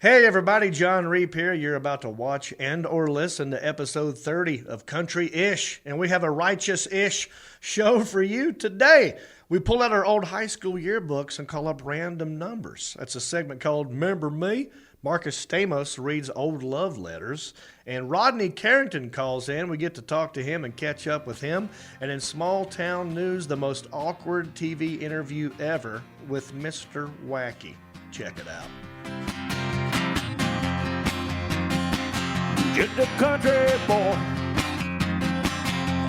Hey everybody, John Reap here. You're about to watch and or listen to episode 30 of Country-ish, and we have a righteous-ish show for you today. We pull out our old high school yearbooks and call up random numbers. That's a segment called Remember Me. Marcus Stamos reads old love letters, and Rodney Carrington calls in. We get to talk to him and catch up with him. And in small town news, the most awkward TV interview ever with Mr. Wacky. Check it out. Just a country boy,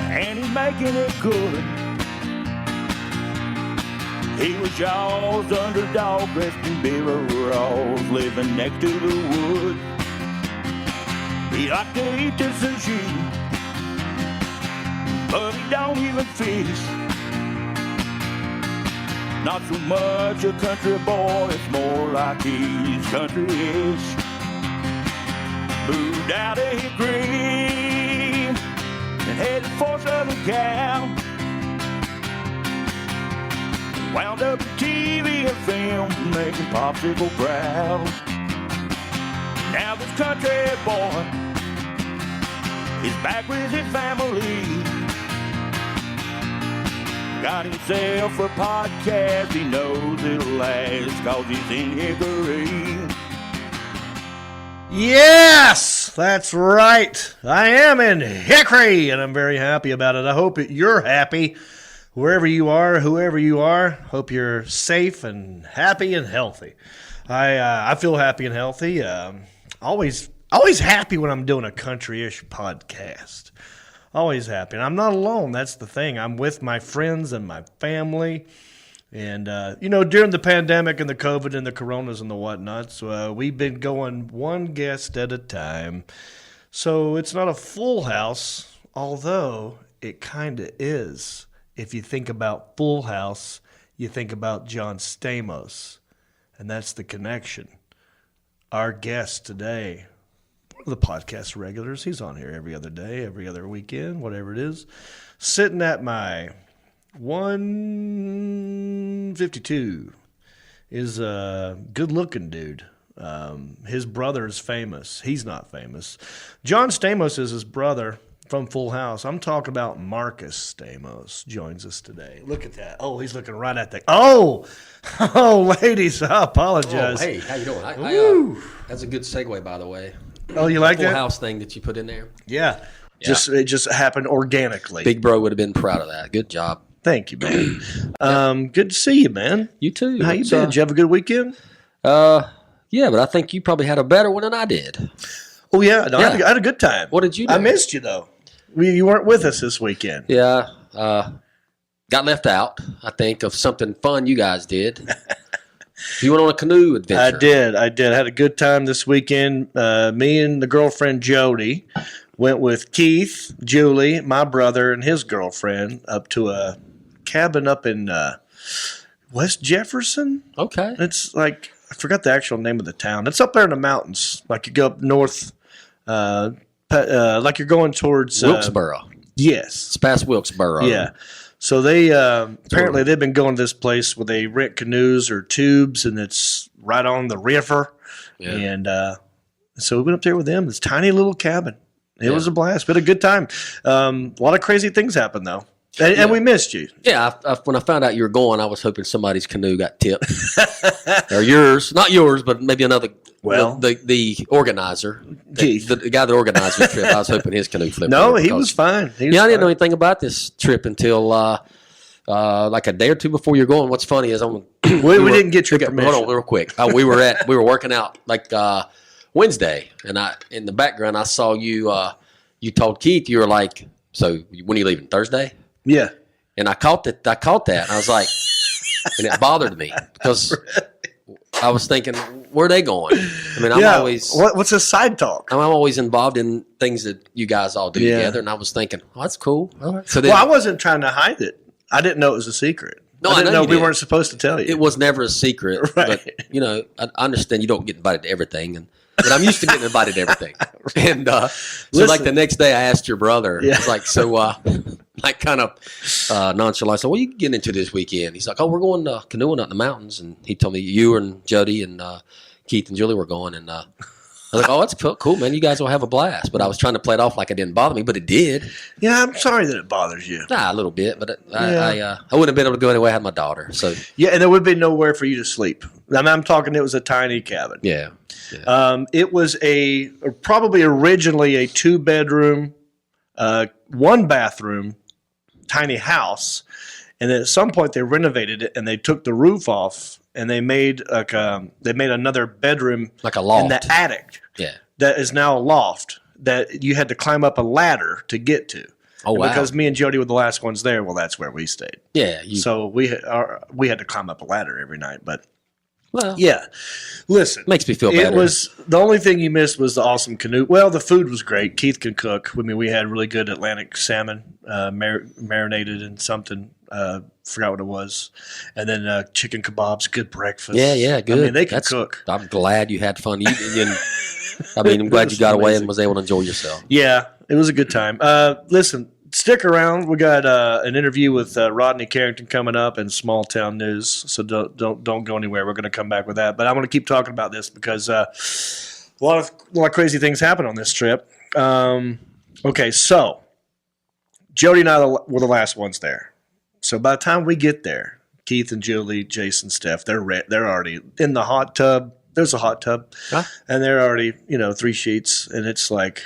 and he's making it good. He was y'all's underdog, dressed in overalls, living next to the woods. He liked to eat the sushi, but he don't even fish. Not so much a country boy, it's more like he's country-ish. Moved out of his dream and headed for Southern Cal. Wound up in TV and film, making popsicle proud. Now this country boy is back with his family. Got himself a podcast, he knows it'll last, cause he's in Hickory. Yes, that's right. I am in Hickory, and I'm very happy about it. I hope you're happy wherever you are, whoever you are. Hope you're safe and happy and healthy. I feel happy and healthy. Always happy when I'm doing a country-ish podcast. Always happy. And I'm not alone. That's the thing. I'm with my friends and my family. And, during the pandemic and the COVID and the coronas and the whatnots, we've been going one guest at a time. So it's not a full house, although it kind of is. If you think about Full House, you think about Jon Stamos. And that's the connection. Our guest today, one of the podcast regulars, he's on here every other day, every other weekend, whatever it is, sitting at my 152 is a good-looking dude. His brother is famous. He's not famous. Jon Stamos is his brother from Full House. I'm talking about Marcus Stamos joins us today. Look at that. Oh, he's looking right at the... Oh, ladies, I apologize. Oh, hey, how you doing? That's a good segue, by the way. Oh, you like that? Full House thing that you put in there? Yeah. It just happened organically. Big Bro would have been proud of that. Good job. Thank you, man. Good to see you, man. You too. How you been? Did you have a good weekend? Yeah, but I think you probably had a better one than I did. Oh, yeah. No, I had a good time. What did you do? I missed you, though. You weren't with us this weekend. Yeah. Got left out, I think, of something fun you guys did. You went on a canoe adventure. I did. I had a good time this weekend. Me and the girlfriend, Jodie, went with Keith, Julie, my brother, and his girlfriend up to a cabin up in West Jefferson. Okay. It's like, I forgot the actual name of the town. It's up there in the mountains. Like you go up north, like you're going towards... Wilkesboro. Yes. It's past Wilkesboro. Yeah. So they apparently they've been going to this place where they rent canoes or tubes, and it's right on the river. Yeah. And so we went up there with them. This tiny little cabin. It was a blast. We had a good time. A lot of crazy things happened, though. And we missed you. Yeah, when I found out you were going, I was hoping somebody's canoe got tipped. Or yours. Not yours, but maybe another. Well, the organizer. Keith. The guy that organized the trip, I was hoping his canoe flipped. No, he was fine. I didn't know anything about this trip until like a day or two before you're going. What's funny is we didn't get your permission. Hold on, real quick. We were working out like Wednesday, and in the background I saw you. You told Keith you were like, so when are you leaving? Thursday? Yeah. And I caught that. And I was like, and it bothered me because I was thinking, where are they going? I mean, I'm always what's a side talk? I'm always involved in things that you guys all do together, and I was thinking, oh, that's cool. All right. So I wasn't trying to hide it. I didn't know it was a secret. No, I didn't know we did. weren't supposed to tell you. It was never a secret, right. But I understand you don't get invited to everything, but I'm used to getting invited to everything. And so, like the next day, I asked your brother. I was like, so, like, kind of nonchalant. I said, "What are you getting into this weekend?" He's like, "Oh, we're going canoeing out in the mountains." And he told me you and Jodie and Keith and Julie were going, and I was like, "Oh, it's cool, man. You guys will have a blast." But I was trying to play it off like it didn't bother me, but it did. Yeah, I'm sorry that it bothers you. Nah, a little bit, but I wouldn't have been able to go anywhere. I had my daughter, so yeah, and there would be nowhere for you to sleep. I'm talking. It was a tiny cabin. yeah. It was probably originally a 2-bedroom, 1-bathroom, tiny house, and then at some point they renovated it and they took the roof off and they made another bedroom, Like a loft in the attic. Yeah. That is now a loft that you had to climb up a ladder to get to. Oh, And wow. because me and Jodie were the last ones there, well, that's where we stayed. Yeah. So we had to climb up a ladder every night, but. Well, Yeah. Listen. makes me feel better. It was the only thing you missed was the awesome canoe. Well, the food was great. Keith can cook. I mean, we had really good Atlantic salmon, marinated in something. Forgot what it was. And then chicken kebabs, good breakfast. Yeah, good. I mean, they can cook. I'm glad you had fun eating. I'm glad you got away and was able to enjoy yourself. Yeah, it was a good time. Listen, stick around. We got an interview with Rodney Carrington coming up in Small Town News. So don't go anywhere. We're going to come back with that. But I want to keep talking about this because a lot of crazy things happen on this trip. Okay, so Jodie and I were the last ones there. So by the time we get there, Keith and Julie, Jason, Steph, they're already in the hot tub. There's a hot tub, and they're already 3 sheets, and it's like.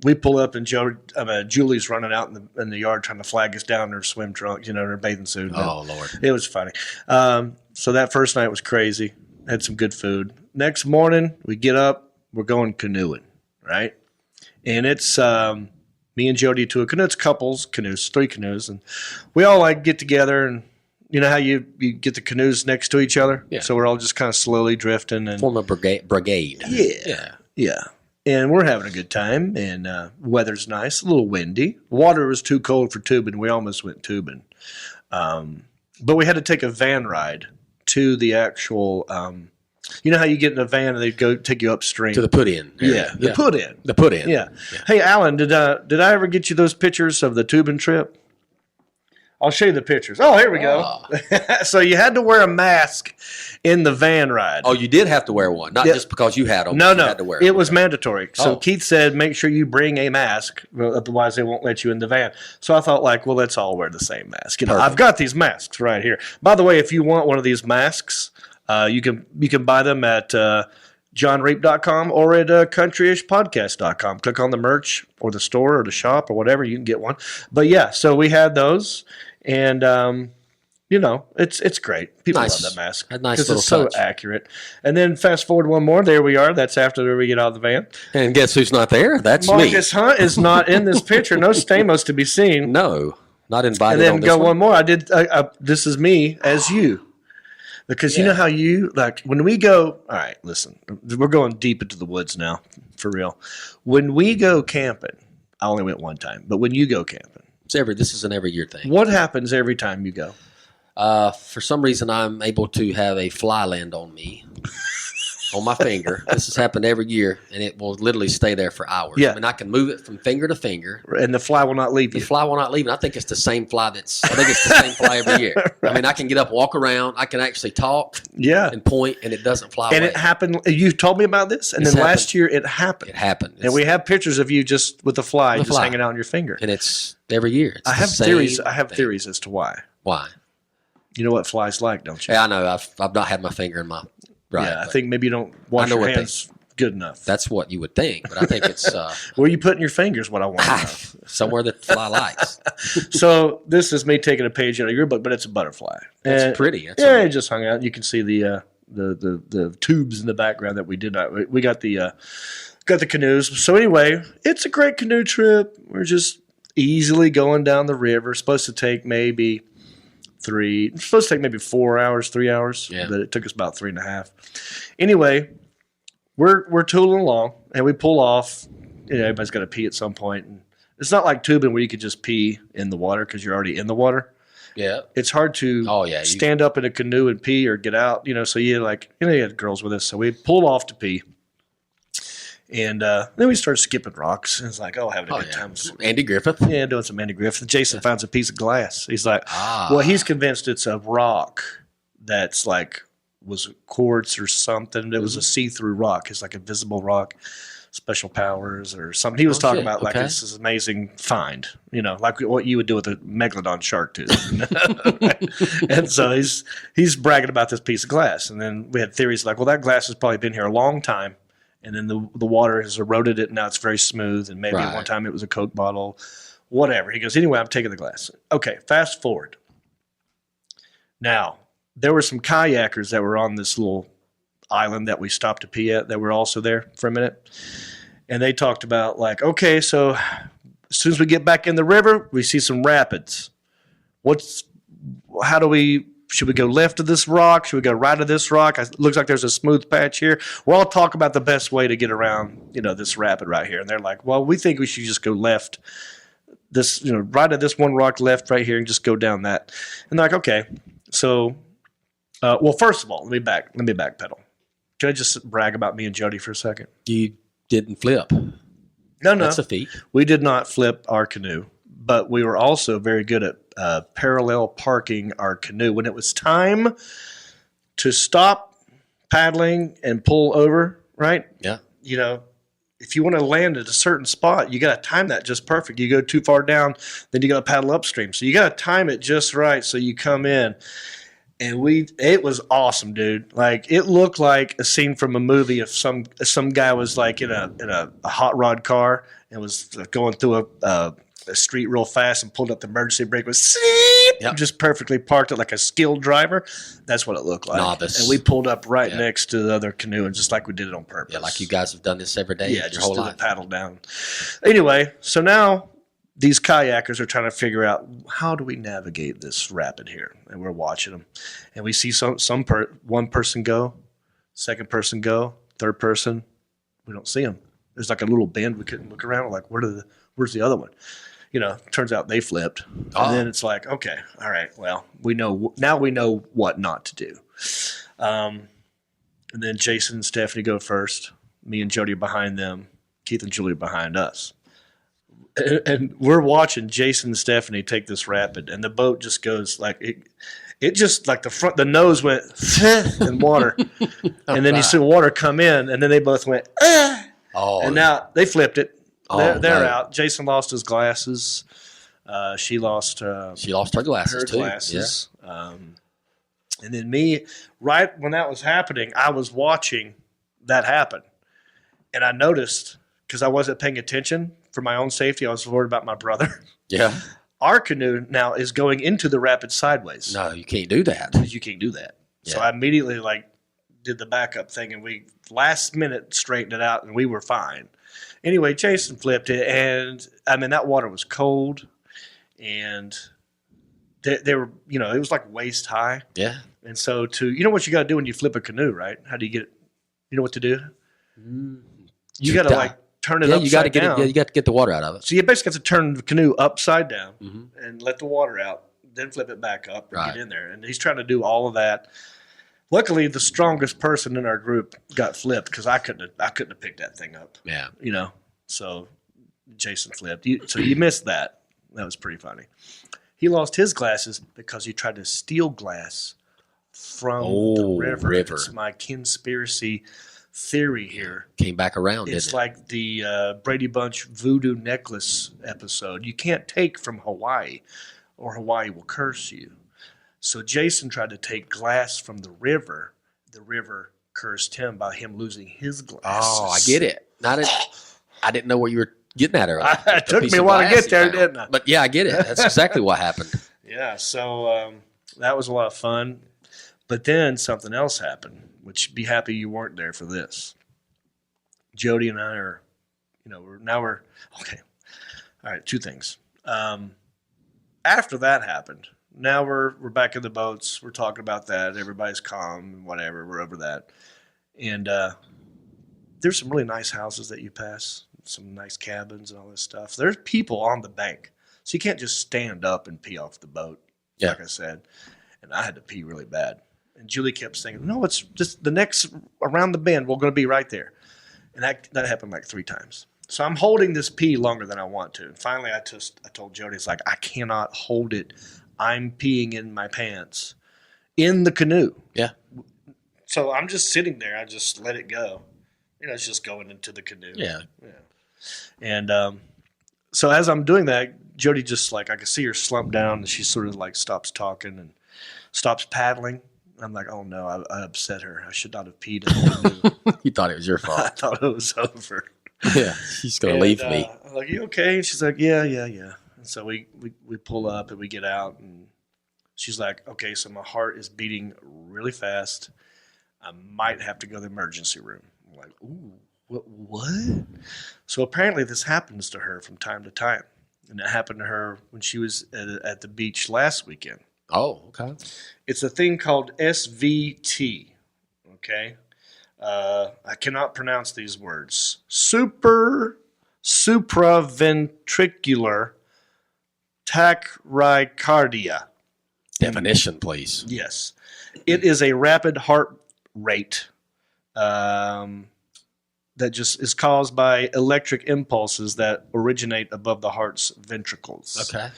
We pull up and Julie's running out in the yard trying to flag us down in her swim trunks, in her bathing suit. Oh, Lord. It was funny. So that first night was crazy. Had some good food. Next morning, we get up. We're going canoeing, right? And it's me and Jodie to a canoe. It's couples canoes, 3 canoes. And we all get together and you know how you get the canoes next to each other? Yeah. So we're all just kind of slowly drifting. And Form a brigade. Yeah. And we're having a good time, and weather's nice, a little windy. Water was too cold for tubing. We almost went tubing. But we had to take a van ride to the actual you know how you get in a van and they go take you upstream? To the put-in. Yeah, the put-in. The put-in. Yeah. Hey, Alan, did I ever get you those pictures of the tubing trip? I'll show you the pictures. Oh, here we go. So you had to wear a mask in the van ride. Oh, you did have to wear one, not just because you had them. No, you had to wear it them. was mandatory. So Oh. Keith said, make sure you bring a mask, otherwise they won't let you in the van. So I thought, well, let's all wear the same mask. I've got these masks right here. By the way, if you want one of these masks, you can buy them at johnreap.com or at countryishpodcast.com. Click on the merch or the store or the shop or whatever, you can get one. But yeah, so we had those. And it's great. People love that mask A nice because little it's so touch. accurate. And then fast forward one more. There we are. That's after we get out of the van. And guess who's not there? That's Marcus Hunt is not in this picture. No Stamos to be seen. me. No, not invited. And then on this go one. one more. I did. This is me as you. Because you know how you when we go. All right, listen. We're going deep into the woods now, for real. When we go camping, I only went one time. But when you go camping. This is an every year thing. What happens every time you go? For some reason, I'm able to have a fly land on me, on my finger. This has happened every year, and it will literally stay there for hours. Yeah. I mean, I can move it from finger to finger. And the fly will not leave The you. fly will not leave. And I think it's the same fly I think it's the same fly every year. I mean, I can get up, walk around. I can actually talk Yeah. and point, and it doesn't fly And away. it happened. You told me about this, and It's then last happened. year it happened. It happened. And we have pictures of you just with the fly The just fly. hanging out on your finger. And it's every year. It's I the have same theories. I have thing. theories as to why. Why? You know what flies like, don't you? Yeah, I know. I've not had my finger in my right. Yeah, I but think maybe you don't wash know your what hands good enough. that's what you would think, but I think it's Where you putting your fingers? What I want to know. somewhere that fly likes. So this is me taking a page out of your book, but it's a butterfly. It's And- pretty. It's Yeah, it just hung out. You can see the tubes in the background that we did not. We got the canoes. So anyway, it's a great canoe trip. We're just easily going down the river. Supposed to take maybe 4 hours, 3 hours. Yeah. But it took us about 3.5. Anyway, we're tooling along and we pull off. Everybody's got to pee at some point. And it's not like tubing where you could just pee in the water because you're already in the water. Yeah. It's hard to stand up in a canoe and pee or get out, so you had girls with us. So we pulled off to pee. And then we started skipping rocks. And it's like, having a good time. Andy Griffith. Yeah, doing some Andy Griffith. Jason finds a piece of glass. He's like, well, he's convinced it's a rock that's like was quartz or something. It was a see-through rock. It's like a visible rock, special powers or something. He was talking about like this is amazing find, like what you would do with a megalodon shark tooth. And so he's bragging about this piece of glass. And then we had theories like, well, that glass has probably been here a long time. And then the water has eroded it. And now it's very smooth. And maybe at one time it was a Coke bottle, whatever. He goes, anyway, I'm taking the glass. Okay, fast forward. Now, there were some kayakers that were on this little island that we stopped to pee at that were also there for a minute. And they talked about like, okay, so as soon as we get back in the river, we see some rapids. Should we go left of this rock? Should we go right of this rock? It looks like there's a smooth patch here. We'll all talk about the best way to get around, this rapid right here. And they're like, well, we think we should just go left this, right of this one rock left right here and just go down that. And they're like, okay. So, well, first of all, let me backpedal. Can I just brag about me and Jodie for a second? You didn't flip. No. That's a feat. We did not flip our canoe, but we were also very good at parallel parking our canoe. When it was time to stop paddling and pull over, right? Yeah. If you want to land at a certain spot, you got to time that just perfect. You go too far down, then you got to paddle upstream. So you got to time it just right so you come in. And it was awesome, dude. Like it looked like a scene from a movie if some guy was like in a hot rod car and was going through a street real fast and pulled up the emergency brake was just perfectly parked it like a skilled driver. That's what it looked like. Novice. And we pulled up right next to the other canoe and just like we did it on purpose. Yeah, like you guys have done this every day. Yeah, your just whole threw life. the paddle down. Anyway, so now these kayakers are trying to figure out how do we navigate this rapid here, and we're watching them, and we see one person go, second person go, third person, we don't see them. There's like a little bend we couldn't look around. We're like, where's the other one? Turns out they flipped, and then it's like, okay, all right, well, we know what not to do. And then Jason and Stephanie go first. Me and Jodie are behind them. Keith and Julie are behind us. And we're watching Jason and Stephanie take this rapid, and the boat just goes like it just like the nose went in water, and then you see water come in, and then they both went, and now they flipped it. They're out. Jason lost his glasses. She lost her glasses too. Glasses. Yeah. And then me, right when that was happening, I was watching that happen, and I noticed because I wasn't paying attention. For my own safety, I was worried about my brother. Yeah. Our canoe now is going into the rapid sideways. No, you can't do that. You can't do that. Yeah. So I immediately did the backup thing, and we last minute straightened it out, and we were fine. Anyway, Jason flipped it, and that water was cold, and they were, it was like waist high. Yeah. And so what you got to do when you flip a canoe, right? How do you get it? You know what to do? You got to turn it upside down. You got to get the water out of it. So you basically have to turn the canoe upside down and let the water out, then flip it back up and get in there. And he's trying to do all of that. Luckily, the strongest person in our group got flipped because I couldn't have picked that thing up. Yeah. So Jason flipped. So you missed that. That was pretty funny. He lost his glasses because he tried to steal glass from the river. It's my conspiracy theory here. Came back around, didn't it? It's like the Brady Bunch voodoo necklace episode. You can't take from Hawaii or Hawaii will curse you. So Jason tried to take glass from the river. The river cursed him by him losing his glasses. Oh, I get it. I didn't know what you were getting at earlier. It took me a while to get there, didn't I? But yeah, I get it. That's exactly what happened. Yeah, so that was a lot of fun. But then something else happened, which be happy you weren't there for this. Jodie and I are, we're okay. All right, two things. After that happened, now we're back in the boats. We're talking about that. Everybody's calm and whatever. We're over that. And there's some really nice houses that you pass, some nice cabins and all this stuff. There's people on the bank. So you can't just stand up and pee off the boat, like I said. And I had to pee really bad. And Julie kept saying, no, it's just the next around the bend. We're going to be right there. And that happened like 3 times. So I'm holding this pee longer than I want to. And finally I told Jodie, it's like, I cannot hold it. I'm peeing in my pants in the canoe. Yeah. So I'm just sitting there. I just let it go. It's just going into the canoe. Yeah. And so as I'm doing that, Jodie just I can see her slump down, and she sort of stops talking and stops paddling. I'm like, oh no, I upset her. I should not have peed in the canoe. You thought it was your I fault. thought it was over. Yeah, she's gonna leave me. I'm like, you okay? And she's like, yeah. And so we pull up and we get out, and she's like, okay, so my heart is beating really fast. I might have to go to the emergency room. I'm like, ooh, what? So apparently this happens to her from time to time. And it happened to her when she was at the beach last weekend. Oh, okay. It's a thing called SVT, okay? I cannot pronounce these words. Supraventricular tachycardia. Definition, please. Yes. It is a rapid heart rate that just is caused by electric impulses that originate above the heart's ventricles. Okay.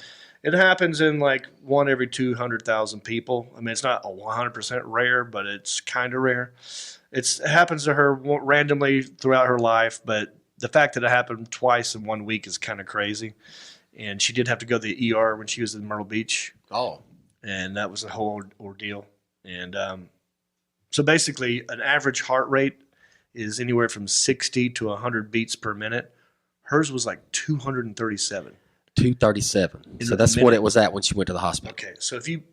It happens in 1 every 200,000 people. I mean, it's not 100% rare, but it's kind of rare. It happens to her randomly throughout her life, but the fact that it happened twice in 1 week is kind of crazy. And she did have to go to the ER when she was in Myrtle Beach. Oh. And that was a whole ordeal. And so basically, an average heart rate is anywhere from 60 to 100 beats per minute. Hers was 237. 237. So that's what it was at when she went to the hospital. Okay, so if you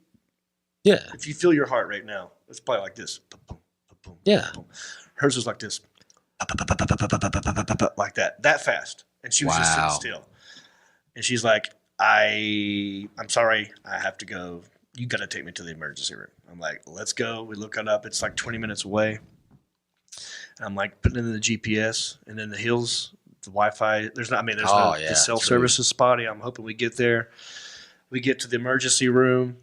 feel your heart rate now, it's probably like this. Yeah. Hers was like this, like that fast, and she was just sitting still. And she's like, "I'm sorry, I have to go. You got to take me to the emergency room." I'm like, "Let's go." We look it up. It's 20 minutes away. And I'm putting in the GPS, and then the hills. The Wi-Fi, the cell service is spotty. I'm hoping we get there. We get to the emergency room.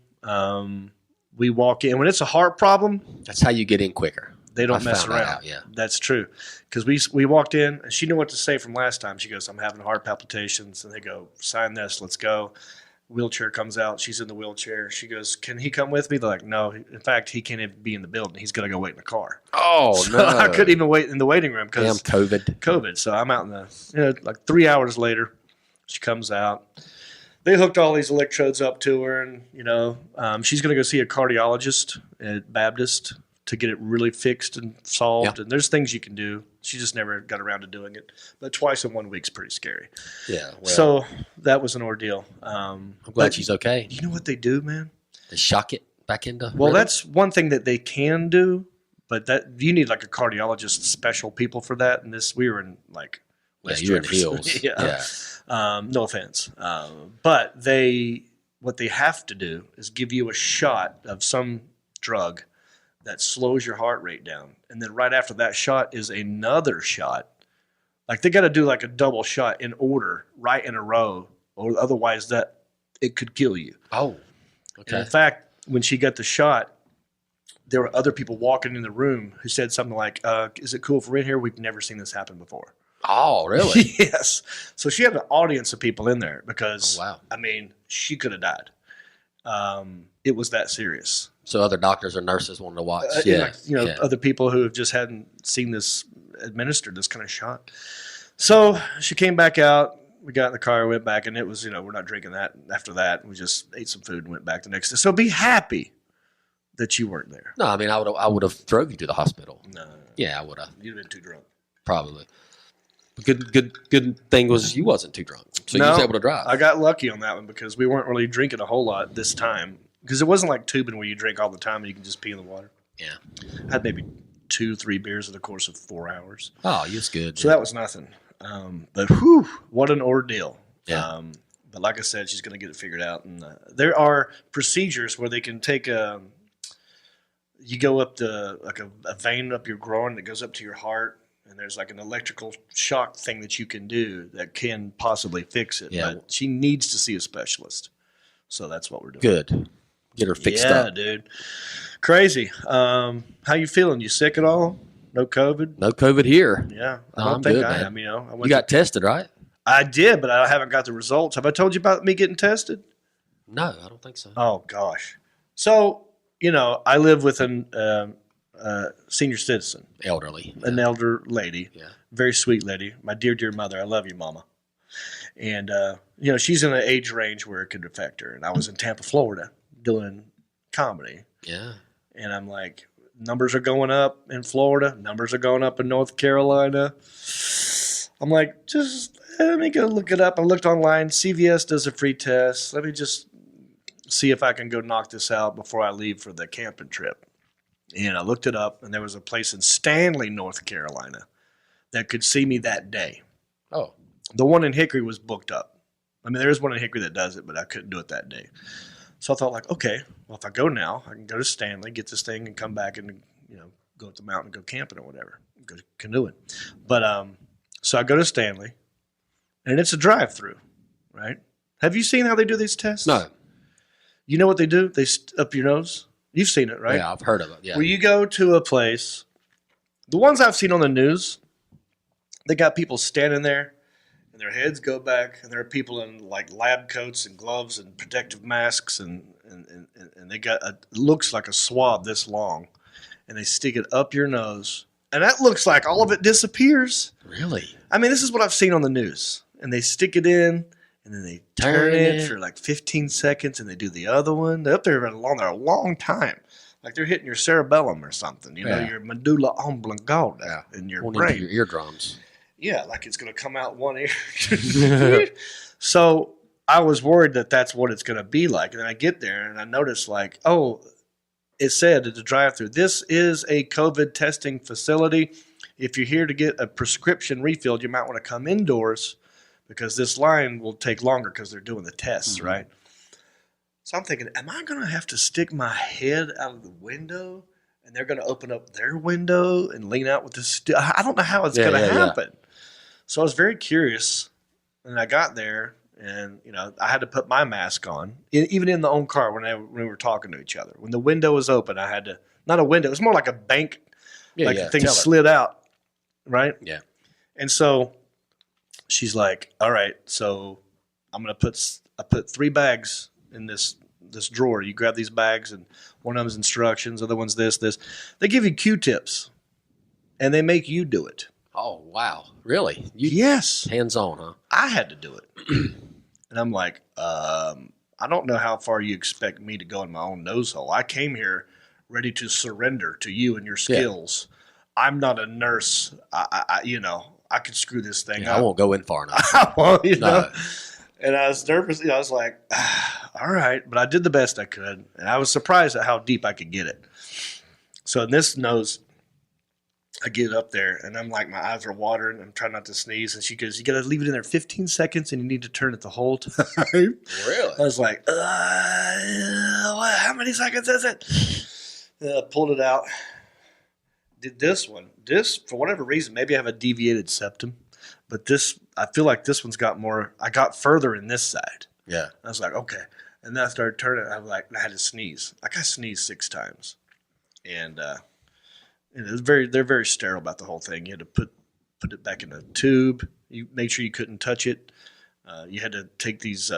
We walk in. When it's a heart problem, that's how you get in quicker. They don't mess around. Yeah, that's true. Because we walked in, and she knew what to say from last time. She goes, "I'm having heart palpitations," and they go, "Sign this. Let's go." Wheelchair comes out. She's in the wheelchair. She goes, "Can he come with me?" They're like, "No. In fact, he can't even be in the building. He's going to go wait in the car." Oh, so no. I couldn't even wait in the waiting room because COVID. So I'm out in the 3 hours later, she comes out. They hooked all these electrodes up to her, and she's going to go see a cardiologist at Baptist to get it really fixed and solved. Yeah. And there's things you can do. She just never got around to doing it. But twice in 1 week's pretty scary. Yeah. Well, so that was an ordeal. I'm glad she's okay. You know what they do, man? They shock it back into. Well, that's one thing that they can do, but that you need a cardiologist, special people for that. And we were in West you're in Jefferson. hills. Yeah. No offense. But what they have to do is give you a shot of some drug that slows your heart rate down. And then right after that shot is another shot. They got to do a double shot in order, right in a row, or otherwise it could kill you. Oh, okay. And in fact, when she got the shot, there were other people walking in the room who said something like, "Is it cool if we're in here? We've never seen this happen before." Oh, really? Yes. So she had an audience of people in there because, wow. I mean, she could have died. It was that serious. So other doctors or nurses wanted to watch. Other people who just hadn't seen this administered, this kind of shot. So she came back out. We got in the car, went back, and it was, we're not drinking that. After that, we just ate some food and went back the next day. So be happy that you weren't there. No, I mean, I would have drove you to the hospital. No. Yeah, I would have. You'd have been too drunk. Probably. Good thing was you wasn't too drunk, so you was able to drive. I got lucky on that one because we weren't really drinking a whole lot this time. Because it wasn't like tubing where you drink all the time and you can just pee in the water. Yeah. I had maybe 2-3 beers in the course of 4 hours. Oh, you was good. So that was nothing. But whew, what an ordeal. Yeah. But like I said, she's going to get it figured out. And there are procedures where they can take you go up a vein up your groin that goes up to your heart. And there's an electrical shock thing that you can do that can possibly fix it. Yeah. But she needs to see a specialist. So that's what we're doing. Good. Get her fixed up. Yeah, dude. Crazy. How you feeling? You sick at all? No COVID? No COVID here. Yeah. I'm good, man. You got tested, right? I did, but I haven't got the results. Have I told you about me getting tested? No, I don't think so. Oh, gosh. So, I live with a senior citizen, Elderly. an elder lady, Yeah. very sweet lady. My dear, dear mother. I love you, Mama. And, she's in an age range where it could affect her. And I was in Tampa, Florida doing comedy. Yeah. And I'm like, numbers are going up in Florida. Numbers are going up in North Carolina. I'm like, just let me go look it up. I looked online. CVS does a free test. Let me just see if I can go knock this out before I leave for the camping trip. And I looked it up, and there was a place in Stanley, North Carolina, that could see me that day. Oh. The one in Hickory was booked up. I mean, there is one in Hickory that does it, but I couldn't do it that day. So I thought, like, okay, well, if I go now, I can go to Stanley, get this thing, and come back and, go up the mountain and go camping or whatever, go canoeing. But so I go to Stanley, and it's a drive-through, right? Have you seen how they do these tests? No. You know what they do? They up your nose. You've seen it, right? Yeah, I've heard of it. Yeah. Where you go to a place, the ones I've seen on the news, they got people standing there, and their heads go back, and there are people in like lab coats and gloves and protective masks, and they got it looks like a swab this long, and they stick it up your nose, and that looks like all of it disappears. Really? I mean, this is what I've seen on the news, and they stick it in, and then they turn it for like 15 seconds, and they do the other one. They're up there a long time. Like they're hitting your cerebellum or something, your medulla oblongata in your brain. Your eardrums. Yeah, like it's going to come out one ear. So I was worried that that's what it's going to be like. And then I get there and I notice like, oh, it said at the drive-thru, this is a COVID testing facility. If you're here to get a prescription refilled, you might want to come indoors because this line will take longer because they're doing the tests, right? So I'm thinking, am I going to have to stick my head out of the window and they're going to open up their window and lean out with this? I don't know how it's going to happen. Yeah. So I was very curious, and I got there, and I had to put my mask on, even in the own car when we were talking to each other. When the window was open, I had to not a window; it was more like a bank, the thing slid out, right? Yeah. And so she's like, "All right, so I'm gonna I put 3 bags in this drawer. You grab these bags, and one of them's instructions, other one's this. They give you Q-tips, and they make you do it." Oh, wow. Really? Yes. Hands-on, huh? I had to do it. And I'm like, I don't know how far you expect me to go in my own nose hole. I came here ready to surrender to you and your skills. Yeah. I'm not a nurse. I could screw this thing up. I won't go in far enough. I won't, know. And I was nervous. I was like, all right. But I did the best I could. And I was surprised at how deep I could get it. So in this nose, I get up there, and I'm like, my eyes are watering. I'm trying not to sneeze. And she goes, you got to leave it in there 15 seconds, and you need to turn it the whole time. Really? I was like, how many seconds is it? I pulled it out. Did this one. This, for whatever reason, maybe I have a deviated septum. But this, I feel like this one's got more. I got further in this side. Yeah. I was like, okay. And then I started turning. I was like, I had to sneeze. Like I sneezed 6 times. And they're very sterile about the whole thing. You had to put it back in a tube. You made sure you couldn't touch it. You had to take these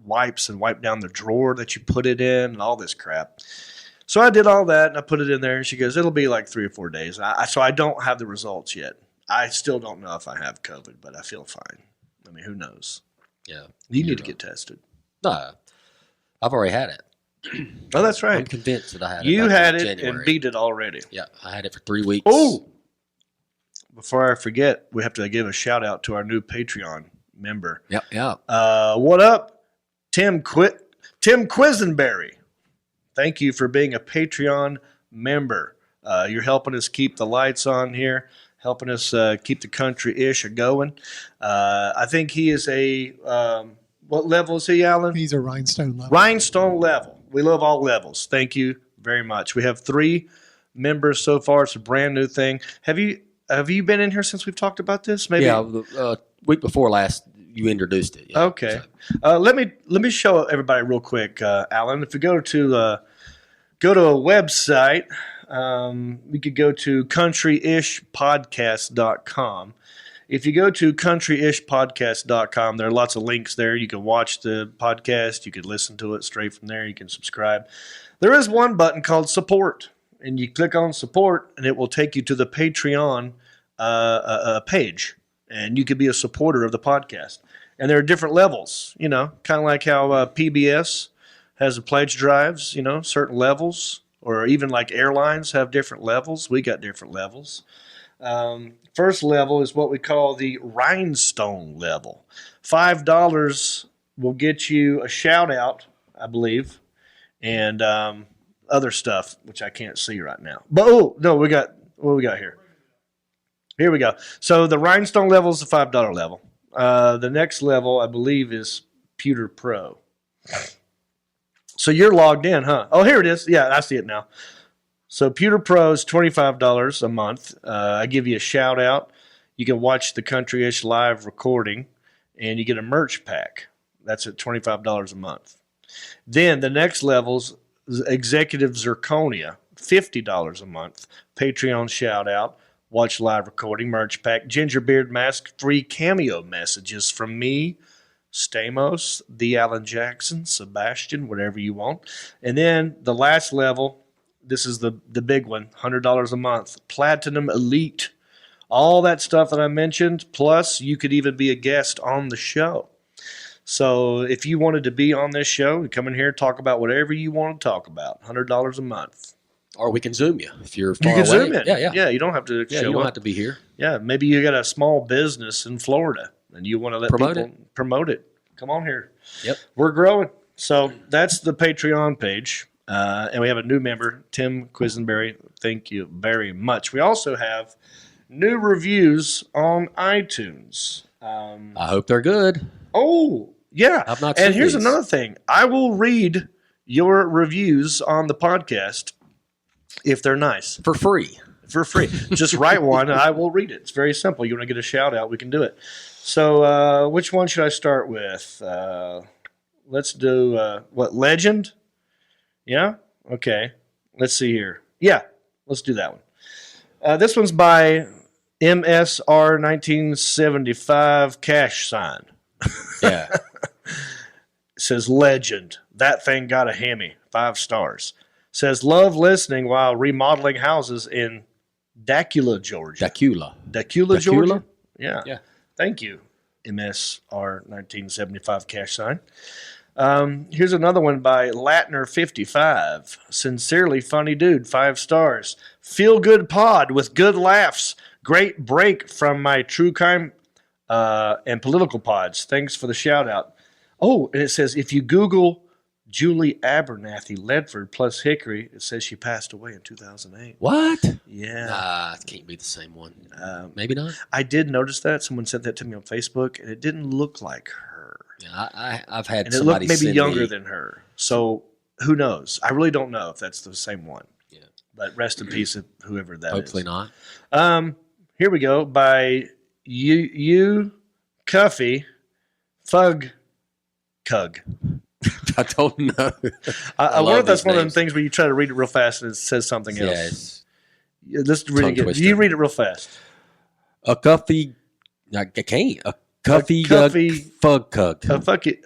wipes and wipe down the drawer that you put it in and all this crap. So I did all that, and I put it in there, and she goes, it'll be like 3 or 4 days. So I don't have the results yet. I still don't know if I have COVID, but I feel fine. I mean, who knows? Yeah. You need to get tested. No, I've already had it. Oh, that's right. I'm convinced that I had it. You had it and beat it already. Yeah, I had it for 3 weeks. Oh! Before I forget, we have to give a shout out to our new Patreon member. Yep. What up, Tim Quisenberry? Thank you for being a Patreon member. You're helping us keep the lights on here, helping us keep the country-ish going. I think he is a what level is he, Alan? He's a rhinestone level. Rhinestone level. We love all levels. Thank you very much. We have 3 members so far. It's a brand new thing. Have you been in here since we've talked about this? Maybe. Yeah, week before last you introduced it. Yeah. Okay. So. Let me show everybody real quick, Alan. If we go to a website, we could go to countryishpodcast.com. If you go to countryishpodcast.com, there are lots of links there. You can watch the podcast. You can listen to it straight from there. You can subscribe. There is one button called support. and you click on support, and it will take you to the Patreon page, and you could be a supporter of the podcast. And there are different levels, kind of like how PBS has the pledge drives, certain levels, or even like airlines have different levels. We got different levels. First level is what we call the rhinestone level. $5 will get you a shout out, I believe, and other stuff, which I can't see right now. But, what do we got here? Here we go. So the rhinestone level is the $5 level. The next level, I believe, is Pewter Pro. So you're logged in, huh? Oh, here it is. Yeah, I see it now. So Pewter Pro is $25 a month. I give you a shout out. You can watch the Country-ish live recording, and you get a merch pack. That's at $25 a month. Then the next level's Executive Zirconia, $50 a month. Patreon shout out. Watch live recording, merch pack, ginger beard mask, free cameo messages from me, Stamos, the Alan Jackson, Sebastian, whatever you want. And then the last level, this is the big one, $100 a month, Platinum Elite. All that stuff that I mentioned, plus you could even be a guest on the show. So if you wanted to be on this show, you come in here and talk about whatever you want to talk about, $100 a month. Or we can Zoom you if you're far away. You can Zoom in. Yeah. Yeah, you don't have to show you don't up. have to be here. Yeah, maybe you got a small business in Florida and you want to let people promote it. Come on here. Yep. We're growing. So that's the Patreon page. And we have a new member, Tim Quisenberry. Thank you very much. We also have new reviews on iTunes. I hope they're good. Oh, yeah. I've not and seen here's these. another thing. I will read your reviews on the podcast if they're nice. For free. For free. Just write one and I will read it. It's very simple. You want to get a shout out, we can do it. So which one should I start with? Let's do, Legend? Yeah? Okay. Let's see here. Yeah, let's do that one. This one's by MSR 1975 cash sign. Yeah. It says Legend. That thing got a Hemi. 5 stars. Says love listening while remodeling houses in Dacula, Georgia. Dacula, Georgia? Yeah. Thank you, MSR 1975 cash sign. Here's another one by Latner55. Sincerely funny dude, 5 stars. Feel good pod with good laughs. Great break from my true crime and political pods. Thanks for the shout out. Oh, and it says if you Google Julie Abernathy Ledford plus Hickory, it says she passed away in 2008. What? Yeah. It can't be the same one. Maybe not. I did notice that. Someone sent that to me on Facebook, and it didn't look like her. Yeah, I've had and it somebody looked maybe younger me. than her. So who knows? I really don't know if that's the same one. Yeah. But rest in peace, whoever that Hopefully is. not. Here we go by you Cuffy Fug Cug. I don't know. I wonder if that's one of them names. thing where you try to read it real fast and it says something else. Yeah, Let's read it again. twister. You read it real fast. a cuffy. I can't. A cuffy fug cug. A fucking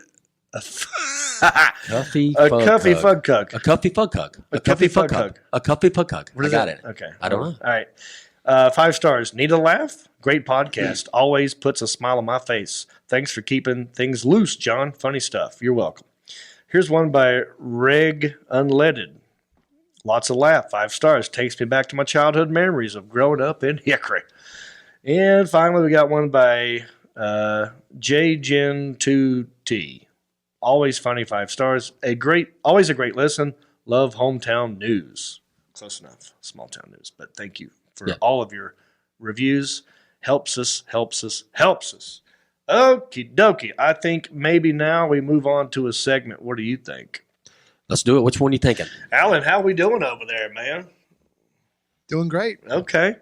Cuffy a fug cuffy cug. fug cug. A cuffy fug cug. A cuffy fug cug. A cuffy fug cug. What I is got that? it. Okay. I don't know. All right. 5 stars. Need a laugh? Great podcast. Always puts a smile on my face. Thanks for keeping things loose, John. Funny stuff. You're welcome. Here's one by Reg Unleaded. Lots of laugh. 5 stars. Takes me back to my childhood memories of growing up in Hickory. And finally, we got one by JGen2T. Always funny. 5 stars. Always a great listen. Love hometown news. Close enough. Small town news. But thank you for all of your reviews. Helps us. Okie dokie. I think maybe now we move on to a segment. What do you think? Let's do it. Which one are you thinking? Alan, how we doing over there, man? Doing great. Okay.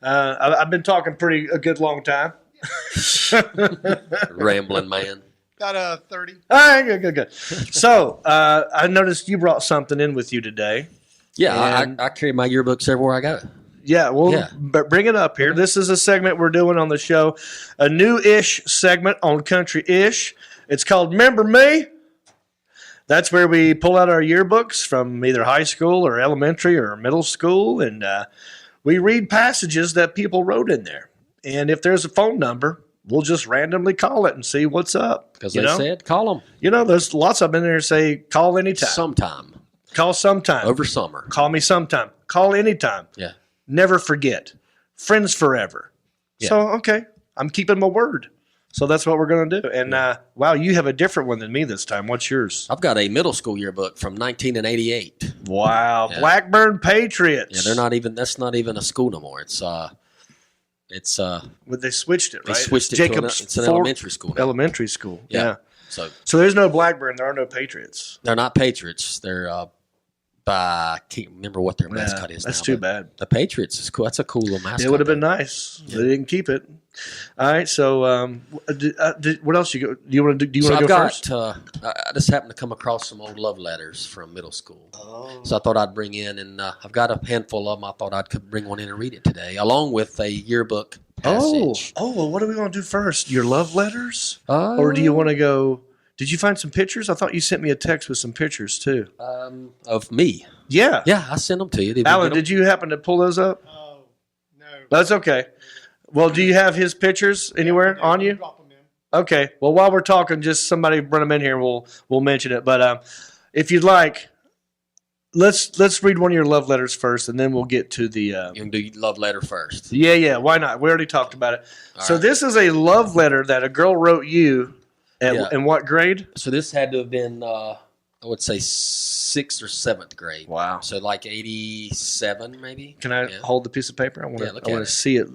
I've been talking a good long time. Rambling man. About 30. All right, good. So I noticed you brought something in with you today. Yeah, And- I carry my yearbooks everywhere I go. Yeah, well, Yeah. bring it up here. This is a segment we're doing on the show, a new-ish segment on Country-ish. It's called Remember Me? That's where we pull out our yearbooks from either high school or elementary or middle school, and we read passages that people wrote in there. And if there's a phone number, we'll just randomly call it and see what's up. Because they said, call them. There's lots of them in there that say, call anytime. Sometime. Call sometime. Over summer. Call me sometime. Call anytime. Yeah. Never forget. Friends forever. Yeah. So, okay, I'm keeping my word. So that's what we're going to do. And, wow, you have a different one than me this time. What's yours? I've got a middle school yearbook from 1988. Wow. Yeah. Blackburn Patriots. Yeah, that's not even a school no more. It's well, they switched it, right? They switched it Jacobs it's an elementary school now. Elementary school. Yeah. So there's no Blackburn. There are no Patriots. they're not Patriots. They're I can't remember what their mascot is. That's now, too but bad. The Patriots is cool. That's a cool little mascot. It would have been nice. Yeah. They didn't keep it. All right. So, what else you go? Do you want to go first? I just happened to come across some old love letters from middle school. Oh. So I thought I'd bring in, and I've got a handful of them. I thought I'd bring one in and read it today, along with a yearbook passage. Well, what are we going to do first? Your love letters, or do you want to go? Did you find some pictures? I thought you sent me a text with some pictures too. Of me. Yeah. Yeah, I sent them to you. Alan, did you happen to pull those up? Oh, no. That's okay. Well, do you have his pictures anywhere on you? Drop them in. Okay. Well, while we're talking, just somebody bring them in here. And we'll mention it. But if you'd like, let's read one of your love letters first, and then we'll get to the. You can do love letter first. Yeah. Why not? We already talked about it. All so right. This is a love letter that a girl wrote you. In what grade? So this had to have been, I would say, 6th or 7th grade. Wow. So like 87, maybe. Can I hold the piece of paper? I want look to at it. see it.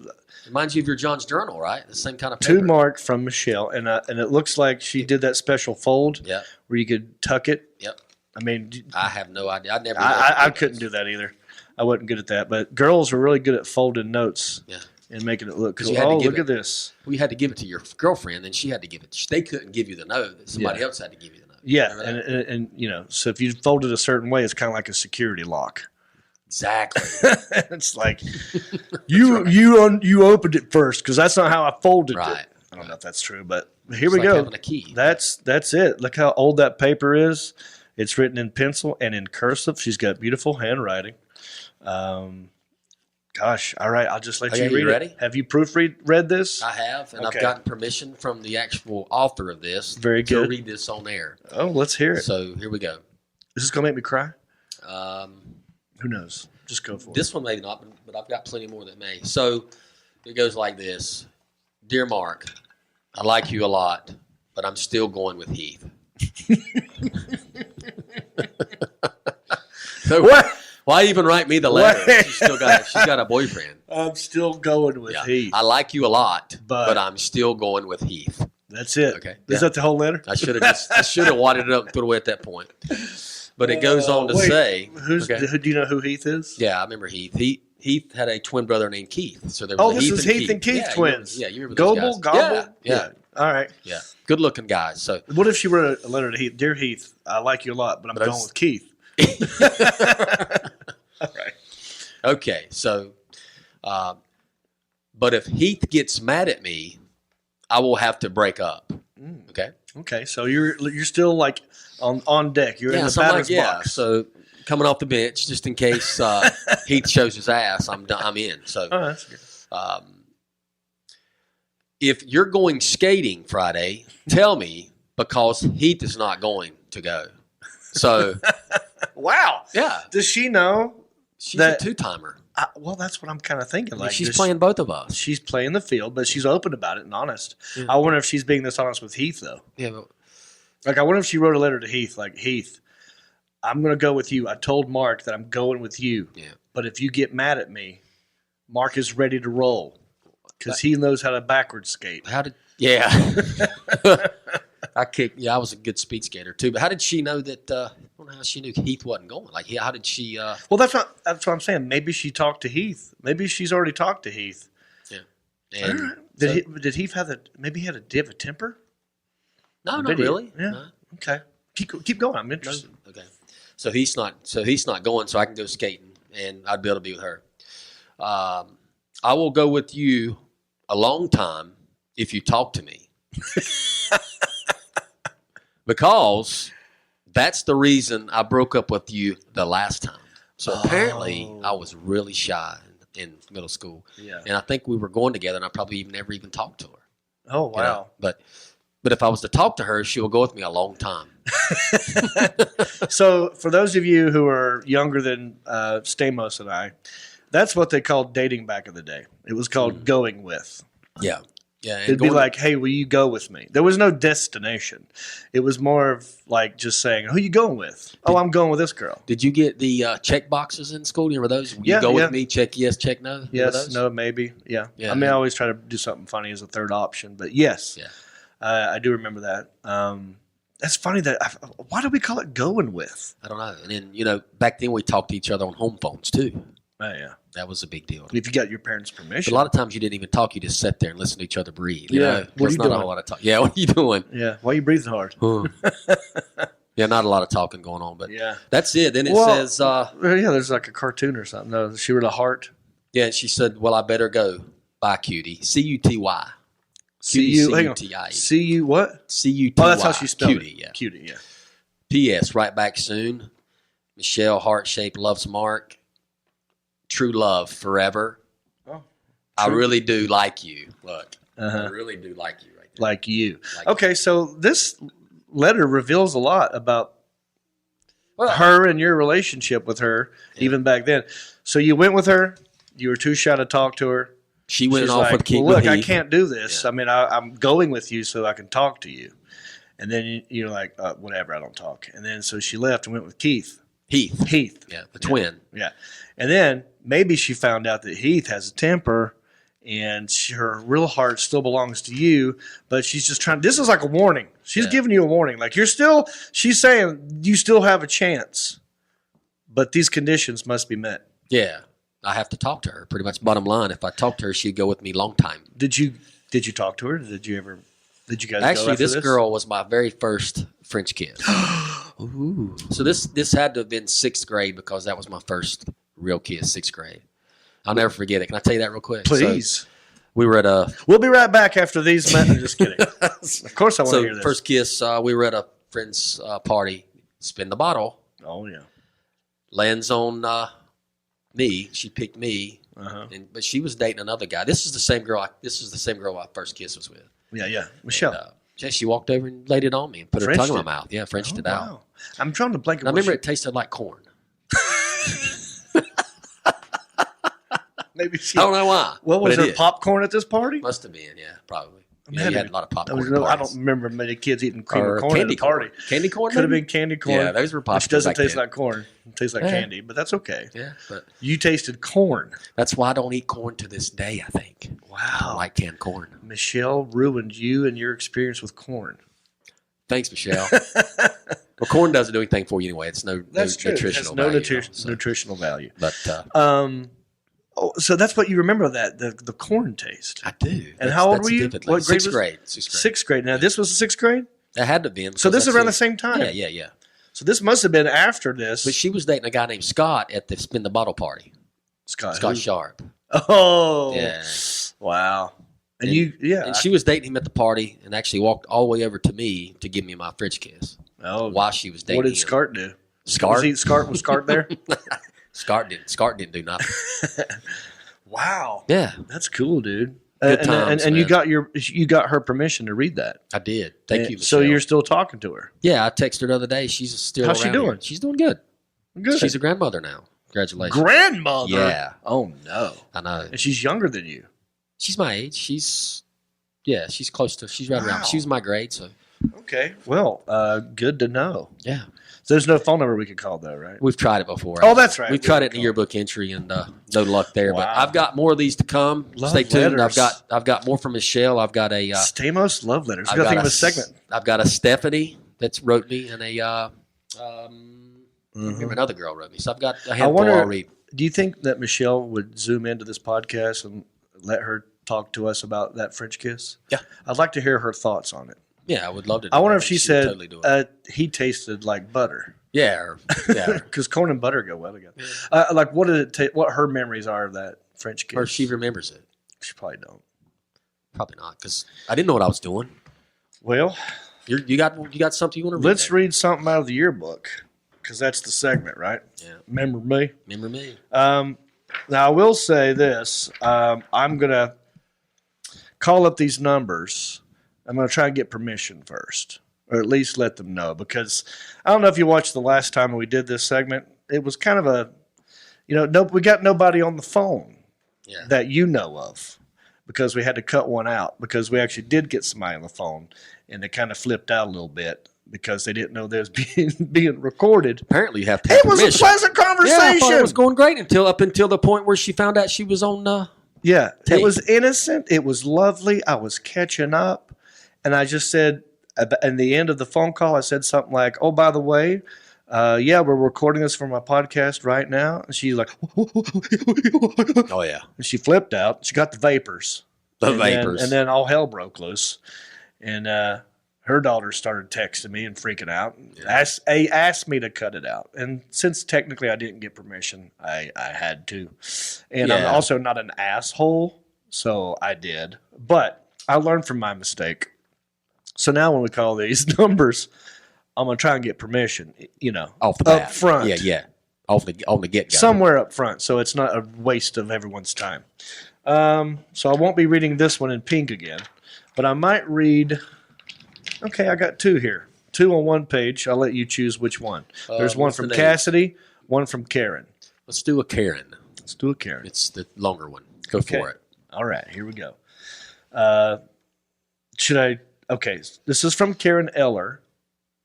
Reminds you of your John's journal, right? The same kind of paper. To Mark from Michelle, and it looks like she did that special fold. Yeah. Where you could tuck it. Yep. I mean, I have no idea. I never. I couldn't do that either. I wasn't good at that. But girls are really good at folding notes. Yeah. And making it look cool. You had to give look at this. Well, you had to give it to your girlfriend, and she had to give it. They couldn't give you the note. Somebody else had to give you the note. Yeah, and so if you fold it a certain way, it's kind of like a security lock. Exactly. It's like you opened it first because that's not how I folded Right. it. I don't know if that's true, but here It's we like go. having a key. That's it. Look how old that paper is. It's written in pencil and in cursive. She's got beautiful handwriting. Gosh, all right. I'll just let you read you ready? it. Have you read this? I have, and Okay. I've gotten permission from the actual author of this Very to good. read this on air. Oh, let's hear it. So here we go. Is this gonna make me cry? Um, Who knows? Just go for it. This one maybe not, but I've got plenty more that may. So it goes like this. Dear Mark, I like you a lot, but I'm still going with Heath. So What? why even write me the letter? What? She's got a boyfriend. I'm still going with Yeah. Heath. I like you a lot, But- but I'm still going with Heath. That's it. Okay. Is Yeah. that the whole letter? I should have wadded it up and put it away at that point. But it goes on to Wait, say, do you know who Heath is? yeah, I remember Heath. Heath had a twin brother named Keith. So there was Oh, a this is Heath Keith. and Keith Yeah, twins. You remember those Goble, guys. Gobble? Yeah. All right. Yeah. Good looking guys. So What if she wrote a letter to Heath? Dear Heath, I like you a lot, but I'm going with Keith. All right. okay, so but if Heath gets mad at me, I will have to break up. Okay? Okay, so you're still like on deck. You're in the so I'm batter's box. So coming off the bench just in case Heath shows his ass, I'm in. So Oh, that's good. if you're going skating Friday, tell me because Heath is not going to go. So Wow. yeah, Does she know? she's That- a two-timer. Well, that's what I'm kind of thinking. Like She's does playing both of us. She's playing the field, but she's open about it and honest. Yeah. I wonder if she's being this honest with Heath, though. Yeah, but Like, I wonder if she wrote a letter to Heath, like, Heath, I'm going to go with you. I told Mark that I'm going with you. yeah. But if you get mad at me, Mark is ready to roll because he knows how to backwards skate. How did? Yeah, I was a good speed skater too. But how did she know that? I don't know how she knew Heath wasn't going. Like, how did she? Well, that's what I'm saying. Maybe she talked to Heath. Maybe she's already talked to Heath. And All right. Did Heath have maybe he had a temper? no, not Did he? really. Yeah. No. Okay. Keep going. I'm interested. Okay. So he's not going. So I can go skating, and I'd be able to be with her. I will go with you a long time if you talk to me. Because That's the reason I broke up with you the last time. So apparently I was really shy in middle school. Yeah. And I think we were going together, and I probably never even talked to her. Oh, wow. You know? But if I was to talk to her, she will go with me a long time. So for those of you who are younger than Stamos and I, that's what they called dating back in the day. It was called going with. Yeah. Yeah. It'd be like, hey, will you go with me? There was no destination. It was more of like just saying, who you going with? Oh, I'm going with this girl. Did you get the check boxes in school? Do you remember those? Yeah, You go yeah. with me, check yes, check no? Remember Yes, those? no, maybe. Yeah. Yeah. I mean, I always try to do something funny as a third option, but yes. Yeah. I do remember that. That's funny why do we call it going with? I don't know. And then, back then we talked to each other on home phones too. Oh, yeah. That was a big deal. If you got your parents' But permission. a lot of times you didn't even talk. You just sat there and listened to each other breathe. Yeah. What are There's you not doing? a whole lot of talk. Yeah, what are you doing? Yeah. Why are you breathing hard? Yeah, not a lot of talking going on. But Yeah. that's it. Then it Well, says, yeah, there's like a cartoon or something. No, she wrote a heart. yeah, and she said, well, I better go. Bye, cutie. C-U-T-Y. Hang on. C-U-T-I-E. C-U what? C-U-T-Y. Oh, that's how she spelled Cutie, it. yeah. Cutie, yeah. P.S. Right back soon. Michelle, heart-shaped, loves Mark. True love forever. Oh, I true. really do like you. Look, Uh-huh. I really do like you right there. Like you. Like Okay, so this letter reveals a lot about Well, her and your relationship with her, even back then. So you went with her. You were too shy to talk to her. she went She's off like, with King well, look, of I Heath. can't do this. Yeah. I mean, I'm going with you so I can talk to you. And then you're like, whatever, I don't talk. And then so she left and went with Heath. Heath. Yeah, the twin. Yeah. And then maybe she found out that Heath has a temper and her real heart still belongs to you, but she's just trying. This is like a warning. She's giving you a warning. Like she's saying you still have a chance, but these conditions must be met. Yeah, I have to talk to her. Pretty much bottom line. If I talk to her, she'd go with me long time. Did you talk to her? Did you guys go Actually, after this girl was my very first French kiss. Ooh. So this had to have been 6th grade because that was my first real kiss, 6th grade. I'll never forget it. Can I tell you that real quick? Please. So, we were at We'll be right back after these. I'm just kidding. Of course I want to hear this. first kiss, we were at a friend's party. Spin the bottle. Oh, yeah. Lands on me. She picked me. Uh-huh. But she was dating another guy. This is the same girl. My first kiss was with. Yeah. Michelle. And, she walked over and laid it on me and put her Frenched tongue in my it? mouth. Yeah, Frenched Oh, it out. wow. I'm trying to blank. And I remember it tasted like corn. Maybe she. I don't know why. What was but it there did. popcorn at this party? Must have been, yeah, probably. Man, Yeah, you had a lot of popcorn. I don't parties. remember many kids eating cream Or of corn at candy a party. corn. Candy corn? Could have maybe? been candy corn. Yeah, those were popular. Which doesn't back taste then. like corn. It tastes like Yeah. candy, but that's okay. Yeah, but You tasted corn. that's why I don't eat corn to this day, I think. I don't like canned corn. Michelle ruined you and your experience with corn. Thanks, Michelle. Well, corn doesn't do anything for you anyway. It's no nutritional no value. So- nutritional value. But So that's what you remember of that, the corn taste. I do. And how old That's were you? vividly. What grade Sixth was- grade. Sixth grade. Now, this was the sixth grade? That had to have been. So this is because around the that's same time. Yeah. So this must have been after this. But she was dating a guy named Scott at the Spin the Bottle party. Scott Scott who? Sharp. Oh. Yeah. Wow. And And she was dating him at the party and actually walked all the way over to me to give me my French kiss Oh, while she was dating what did him. Scott do? Scott? Was Scott there? Scott didn't do nothing. Wow. Yeah, That's cool, dude. Good times, and you man. got her permission to read that. I did. Thank you, So Michelle. you're still talking to her. Yeah, I texted her the other day. She's still How's she around doing? here. She's doing good. Good. She's a grandmother now. Congratulations. grandmother. Yeah. Oh no. I know. And she's younger than you. She's my age. She's close to, she's right Wow. around. She was my grade, so. Okay. Well, good to know. Yeah. So there's no phone number we could call though, right? We've tried it before. Oh, that's right. We've tried it in the yearbook entry and no luck there. But Wow. I've got more of these to come. Love Stay tuned. letters. I've got more from Michelle. I've got a Stamos love letters. I've Got to think got of a segment. I've got a Stephanie that's wrote me and a Mm-hmm. remember another girl wrote me. So I've got a I handful wonder. I'll read. Do you think that Michelle would zoom into this podcast and let her talk to us about that French kiss? Yeah. I'd like to hear her thoughts on it. Yeah, I would love to. I do wonder that. if she would said totally do it. he tasted like butter. Yeah, Because corn and butter go well together. Like, what did it take? What her memories are of that French kiss? or she remembers it. She probably don't. Probably not, because I didn't know what I was doing. Well, You got something you want to read? Let's read something out of the yearbook because that's the segment, right? Yeah. Remember me? Remember me? Now, I will say this. I'm going to call up these numbers. I'm going to try and get permission first, or at least let them know, because I don't know if you watched the last time we did this segment. It was kind of a, we got nobody on the phone that you know of, because we had to cut one out because we actually did get somebody on the phone, and they kind of flipped out a little bit because they didn't know they was being recorded. Apparently, you have to have It was permission. a pleasant conversation. Yeah, I thought it was going great up until the point where she found out she was on. Yeah, tape. It was innocent. It was lovely. I was catching up, and I just said, at the end of the phone call, I said something like, "Oh, by the way, we're recording this for my podcast right now." And she's like, "Oh yeah," and she flipped out. She got the vapors. And then all hell broke loose, and her daughter started texting me and freaking out. Asked me to cut it out, and since technically I didn't get permission, I had to. And I'm also not an asshole, so I did. But I learned from my mistake. So now when we call these numbers, I'm gonna try and get permission. Off the bat. Up front. Yeah. On the get go. Somewhere up front, so it's not a waste of everyone's time. So I won't be reading this one in pink again, but I might read. Okay, I got two here. Two on one page. I'll let you choose which one. There's one from Cassidy, one from Karen. Let's do a Karen. Let's do a Karen. It's the longer one. Go for it. All right, here we go. Okay, this is from Karen Eller,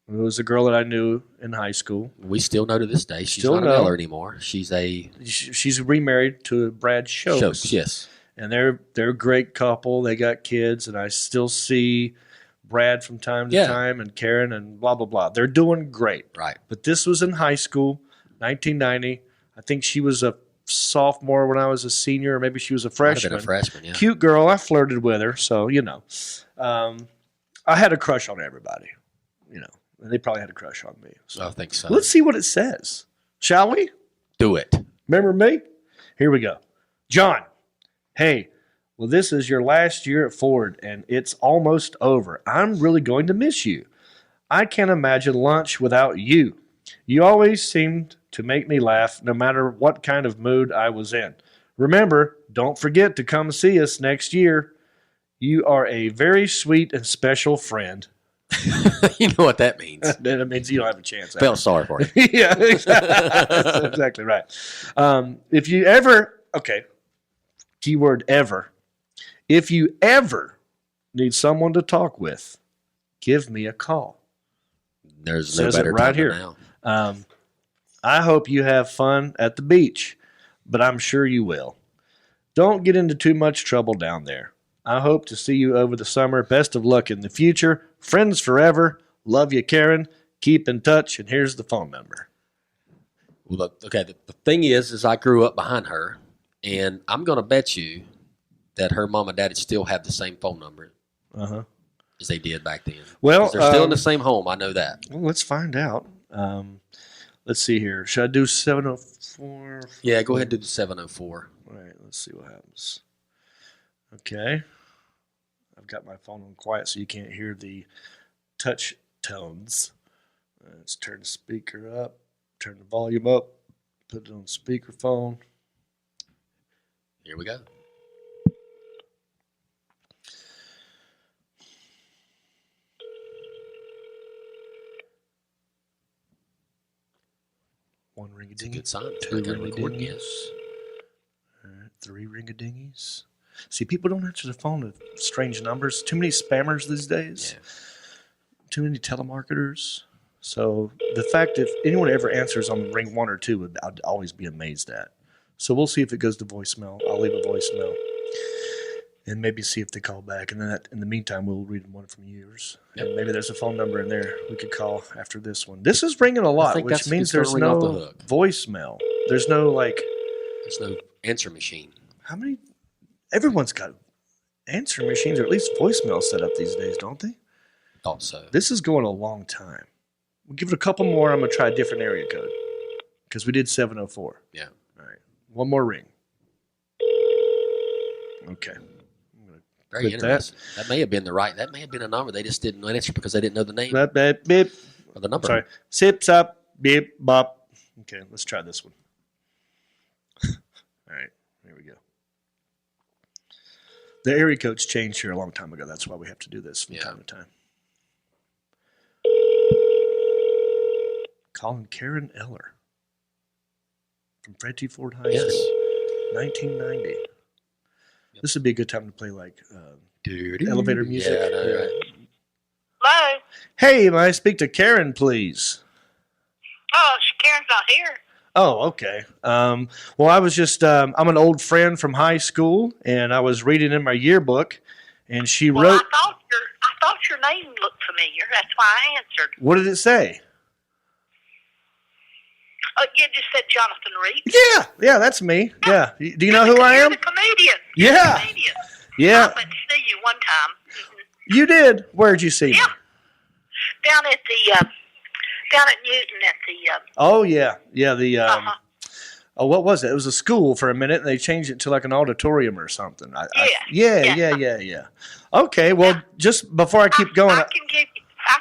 who was a girl that I knew in high school. We still know to this day. She's Still not know. an Eller anymore. She's remarried to Brad Shows. Yes. And they're a great couple. They got kids, and I still see Brad from time to time, and Karen, and blah, blah, blah. They're doing great. Right. But this was in high school, 1990. I think she was a sophomore when I was a senior, or maybe she was a freshman. Might have been a freshman, yeah. Cute girl. I flirted with her, so, I had a crush on everybody, and they probably had a crush on me. So I think so. let's see what it says. Shall we? Do it. Remember me? Here we go. John, hey, well, this is your last year at Ford, and it's almost over. I'm really going to miss you. I can't imagine lunch without you. You always seemed to make me laugh no matter what kind of mood I was in. Remember, don't forget to come see us next year. You are a very sweet and special friend. You know what that means. That means you don't have a chance. Felt sorry for you. Yeah, that's exactly right. If you ever, keyword ever, if you ever need someone to talk with, give me a call. There's no Says it better right time here. than now. I hope you have fun at the beach, but I'm sure you will. Don't get into too much trouble down there. I hope to see you over the summer. Best of luck in the future. Friends forever. Love you, Karen. Keep in touch, and here's the phone number. Well, look, the thing is I grew up behind her, and I'm going to bet you that her mom and daddy still have the same phone number as they did back then. Well, 'cause they're still in the same home. I know that. Well, let's find out. Let's see here. Should I do 704? Yeah, go ahead and do the 704. All right, let's see what happens. Okay. I've got my phone on quiet so you can't hear the touch tones. Let's turn the speaker up, turn the volume up, put it on speakerphone. Here we go. One ring a It's a dingy. good sign. Two I got ring a recording, dingies. yes. All right, three ring a dingies. See, people don't answer the phone with strange numbers. Too many spammers these days. Yeah. Too many telemarketers. So the fact if anyone ever answers on ring one or two, I'd always be amazed at. So we'll see if it goes to voicemail. I'll leave a voicemail. And maybe see if they call back. And then in the meantime, we'll read one from yours. Yep. And maybe there's a phone number in there we could call after this one. This is ringing a lot, think which that's means gonna there's ring off the no hook. voicemail. There's no There's no answer machine. how many? Everyone's got answering machines or at least voicemail set up these days, don't they? Thought so. This is going a long time. We'll give it a couple more. I'm going to try a different area code because we did 704. Yeah. All right. One more ring. Okay. I'm going to Very interesting. That may have been that may have been a number. They just didn't answer because they didn't know the name Beep. or the number. Sorry. Sip, sop, beep, bop. Okay, let's try this one. All right, here we go. The area codes changed here a long time ago. That's why we have to do this from time to time. Calling Karen Eller from Fred T. Ford High School, 1990. Yep. This would be a good time to play like elevator music. Yeah, I know, right? Hello? Hey, may I speak to Karen, please? Oh, Karen's not here. Oh, okay. Well, I was just, I'm an old friend from high school, and I was reading in my yearbook, and she wrote. I thought your name looked familiar. That's why I answered. What did it say? You just said Jonathan Reed. Yeah, that's me. Yeah. Do you know who I am? You're the comedian. Yeah. The comedian. Yeah. I went to see you one time. You did? Where'd you see me? Yeah. Down at Newton at the. Oh, yeah. Yeah, oh, what was it? It was a school for a minute, and they changed it to like an auditorium or something. Yeah. Okay, well, just before I keep going. I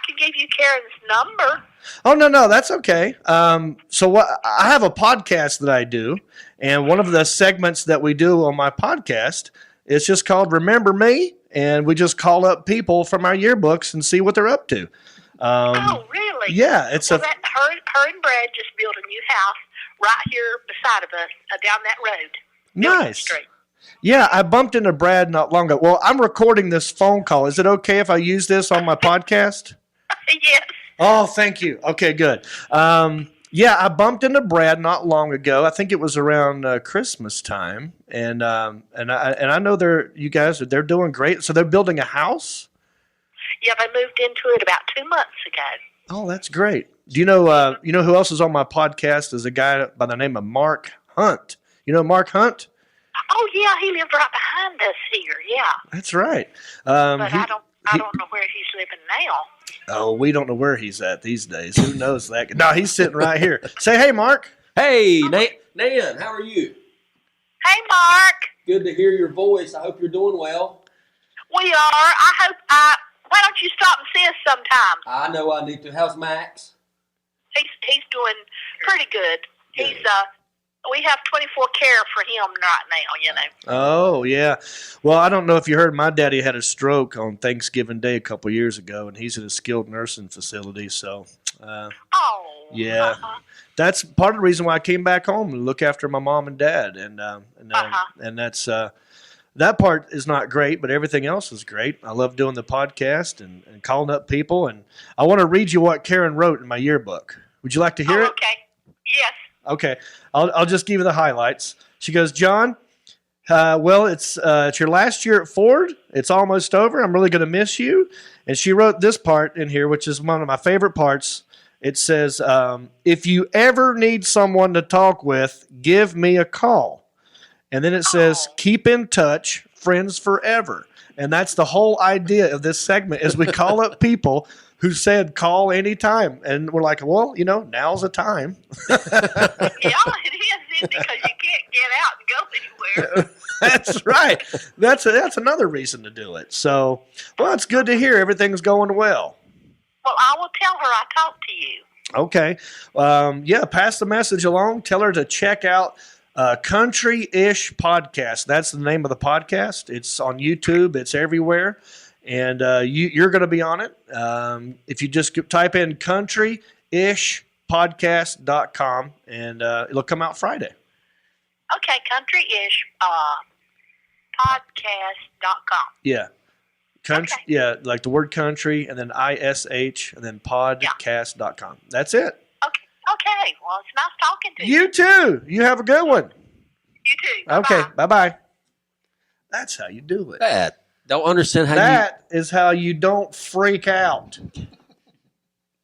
can give you Karen's number. Oh, no, that's okay. So I have a podcast that I do, and one of the segments that we do on my podcast is just called Remember Me, and we just call up people from our yearbooks and see what they're up to. Oh, really? Yeah, it's her and Brad just built a new house right here beside of us, down that road. Nice. Street. Yeah, I bumped into Brad not long ago. Well, I'm recording this phone call. Is it okay if I use this on my podcast? Yes. Oh, thank you. Okay, good. Yeah, I bumped into Brad not long ago. I think it was around Christmas time, and I know they're doing great. So they're building a house. Yeah, they moved into it about 2 months ago. Oh, that's great. Do you know who else is on my podcast? Is a guy by the name of Mark Hunt. You know Mark Hunt? Oh yeah, he lived right behind us here. Yeah. That's right. But I don't know where he's living now. Oh, we don't know where he's at these days. Who knows that? No, he's sitting right here. Say hey, Mark. Hey, Nan, how are you? Hey, Mark. Good to hear your voice. I hope you're doing well. We are. Why don't you stop and see us sometime? I know I need to. How's Max? He's doing pretty good. We have 24 care for him right now, you know. Oh, yeah. Well, I don't know if you heard, my daddy had a stroke on Thanksgiving Day a couple years ago, and he's at a skilled nursing facility. So, yeah, that's part of the reason why I came back home to look after my mom and dad, and that's that part is not great, but everything else is great. I love doing the podcast and calling up people, and I want to read you what Karen wrote in my yearbook. Would you like to hear it? Okay. Yes. Okay, I'll just give you the highlights. She goes, John, well, it's your last year at Ford. It's almost over. I'm really going to miss you. And she wrote this part in here, which is one of my favorite parts. It says, if you ever need someone to talk with, give me a call. And then it says, keep in touch, friends forever. And that's the whole idea of this segment is we call up people who said call anytime. And we're like, well, now's the time. Yeah, it is because you can't get out and go anywhere. That's right. That's another reason to do it. So, well, it's good to hear everything's going well. Well, I will tell her I talked to you. Okay. Yeah, pass the message along. Tell her to check out Country-ish Podcast. That's the name of the podcast. It's on YouTube. It's everywhere. And you're going to be on it. If you just type in country-ish-podcast.com, and it'll come out Friday. Okay, country-ish podcast.com. Yeah. Country, okay. Yeah, like the word country, and then ISH, and then podcast.com. That's it. Okay. Well, it's nice talking to you. You too. You have a good one. You too. Okay, bye-bye. That's how you do it. Don't understand how That is how you don't freak out.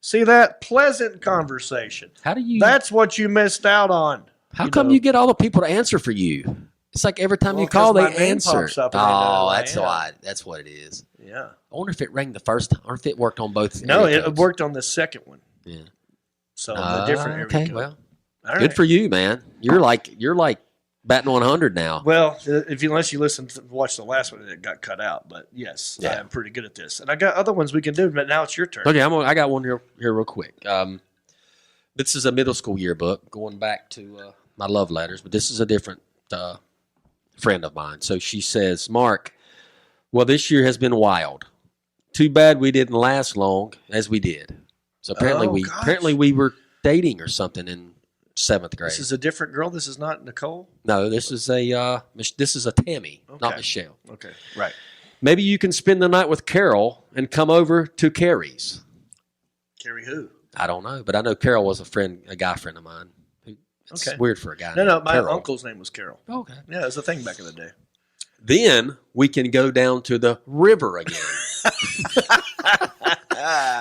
See that? Pleasant conversation. How do you? That's what you missed out on. How come you get all the people to answer for you? It's like every time you call, they answer. Oh, that's why. That's what it is. Yeah. I wonder if it rang the first time, or if it worked on both. No, it worked on the second one. Yeah. So the different area okay, code. well, All good right. for you, man. You're like batting 100 now. Well, unless you watch the last one, it got cut out. But yes, Yeah. I'm pretty good at this, and I got other ones we can do. But now it's your turn. Okay, I got one here real quick. This is a middle school yearbook going back to my love letters, but this is a different friend of mine. So she says, Mark, well, this year has been wild. Too bad we didn't last long as we did. So apparently we were dating or something in 7th grade. This is a different girl. This is not Nicole. No, this is a Tammy, not Michelle. Okay, right. Maybe you can spend the night with Carol and come over to Carrie's. Carrie who? I don't know, but I know Carol was a guy friend of mine. It's weird for a guy. No, my Carol. uncle's name was Carol. Okay. Yeah, it was a thing back in the day. Then we can go down to the river again.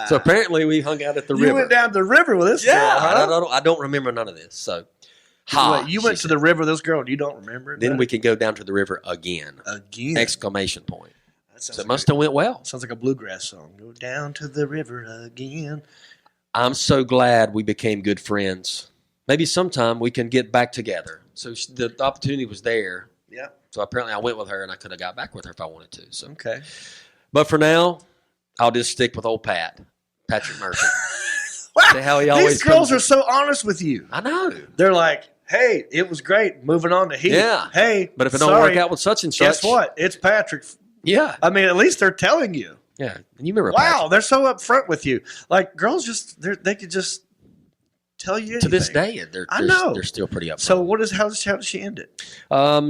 So apparently we hung out at the river. You went down to the river with this girl, huh? I don't remember none of this. So, Wait, you went to the river with this girl and you don't remember it? Then we can go down to the river again. Again? Exclamation point. So it like must have went well. Sounds like a bluegrass song. Go down to the river again. I'm so glad we became good friends. Maybe sometime we can get back together. So the opportunity was there. Yeah. So apparently I went with her and I could have got back with her if I wanted to. So okay. But for now, I'll just stick with old Patrick Murphy. Wow. How he always These girls are so honest with you. I know. They're like, hey, it was great. Moving on to Heath. Yeah. Hey, but if it don't work out with such and such. Guess what? It's Patrick. Yeah. I mean, at least they're telling you. Yeah. And you remember wow, Patrick. they're so upfront with you. Like girls they could just tell you anything. To this day, they're still pretty upfront. So how does she end it?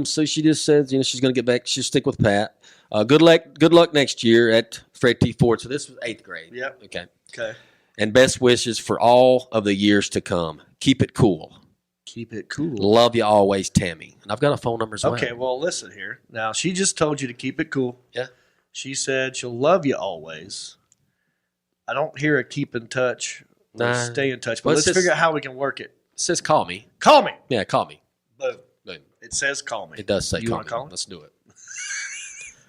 So she just says, she's going to get back. She'll stick with Pat. Good luck next year at Fred T. Ford. So this was 8th grade. Yep. Okay. And best wishes for all of the years to come. Keep it cool. Keep it cool. Love you always, Tammy. And I've got a phone number as well. Okay, well, listen here. Now, she just told you to keep it cool. Yeah. She said she'll love you always. I don't hear a keep in touch or stay in touch. But let's figure out how we can work it. It says call me. Call me. Yeah, call me. Boom. Boom. It says call me. It does say you call want me. to call? Let's do it.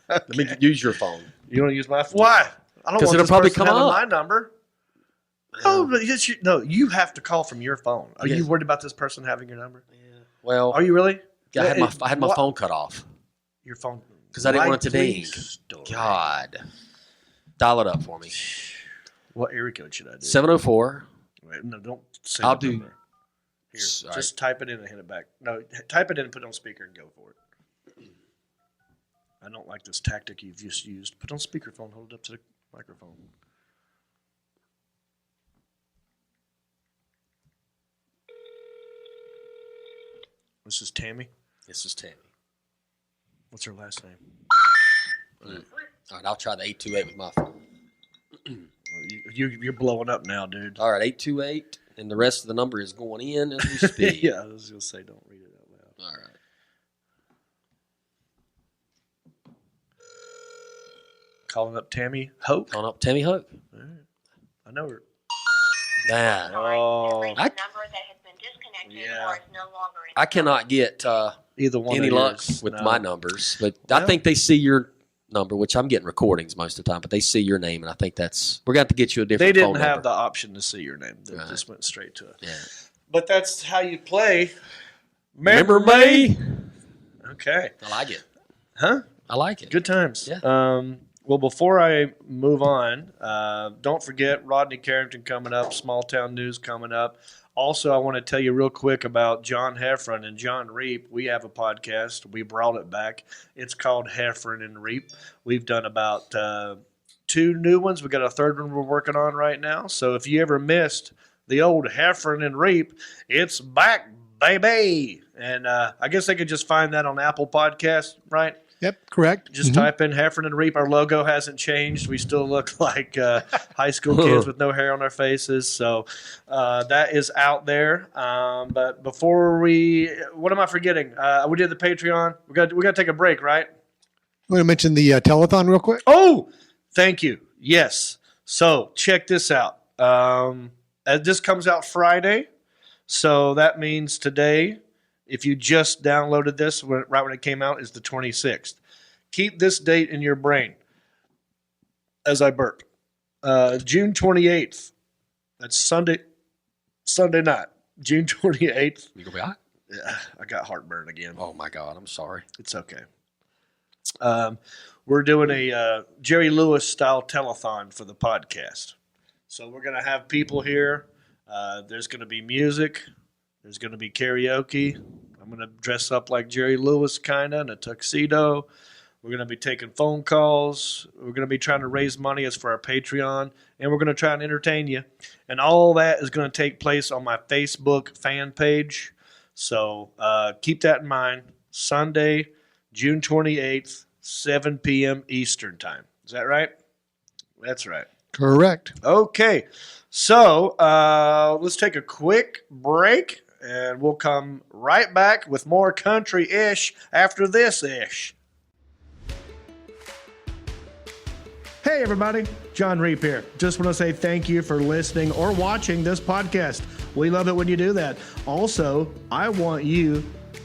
Okay. Let me use your phone. You want to use my phone? Why? I don't want it'll this probably person come having up. my number. Oh, but you have to call from your phone. Are you worried about this person having your number? Yeah. Well, are you really? I had my phone cut off. Your phone? Because I didn't want it to ding. Story. God. Dial it up for me. What area code should I do? 704. Wait, no, don't say I'll the do. number. Here, Sorry. just type it in and hit it back. No, type it in and put it on speaker and go for it. I don't like this tactic you've just used. Put it on speakerphone. Hold it up to the microphone. This is Tammy. This is Tammy. What's her last name? All right, I'll try the 828 with my phone. You're blowing up now, dude. All right, 828, and the rest of the number is going in as we speak. Yeah, I was going to say don't read it out loud. All right. Calling up Tammy Hoke. Calling up Tammy Hoke. All right. I know her. Nah. Oh. Yeah. I cannot get Either one any of luck yours. with No. my numbers, but I think they see your number, which I'm getting recordings most of the time, but they see your name, and I think we're going to have to get you a different They phone didn't have number. the option to see your name. They Right. just went straight to it. Yeah. But that's how you play. Remember me? Okay. I like it. Huh? I like it. Good times. Yeah. Well, before I move on, don't forget Rodney Carrington coming up, Small Town News coming up. Also, I want to tell you real quick about John Heffron and John Reap. We have a podcast. We brought it back. It's called Heffron and Reap. We've done about 2 new ones. We got a 3rd one we're working on right now. So if you ever missed the old Heffron and Reap, it's back, baby. And I guess they could just find that on Apple Podcasts, right? Yep, correct. Just type in Heffron and Reap. Our logo hasn't changed. We still look like high school kids with no hair on our faces. So that is out there. But before what am I forgetting? We did the Patreon. We got to take a break, right? I'm going to mention the telethon real quick. Oh, thank you. Yes. So check this out. This comes out Friday. So that means today, if you just downloaded this right when it came out, is the 26th. Keep this date in your brain as I burp. June 28th. That's Sunday night. June 28th. You gonna be hot? Yeah, I got heartburn again. Oh my God, I'm sorry. It's okay. We're doing a Jerry Lewis style telethon for the podcast. So we're going to have people here. There's going to be music. There's going to be karaoke. I'm going to dress up like Jerry Lewis kind of in a tuxedo. We're going to be taking phone calls. We're going to be trying to raise money as for our Patreon. And we're going to try and entertain you. And all that is going to take place on my Facebook fan page. So keep that in mind. Sunday, June 28th, 7 p.m. Eastern Time. Is that right? That's right. Correct. Okay. So let's take a quick break, and we'll come right back with more country-ish after this-ish. Hey, everybody. Jon Reep here. Just want to say thank you for listening or watching this podcast. We love it when you do that. Also, I want you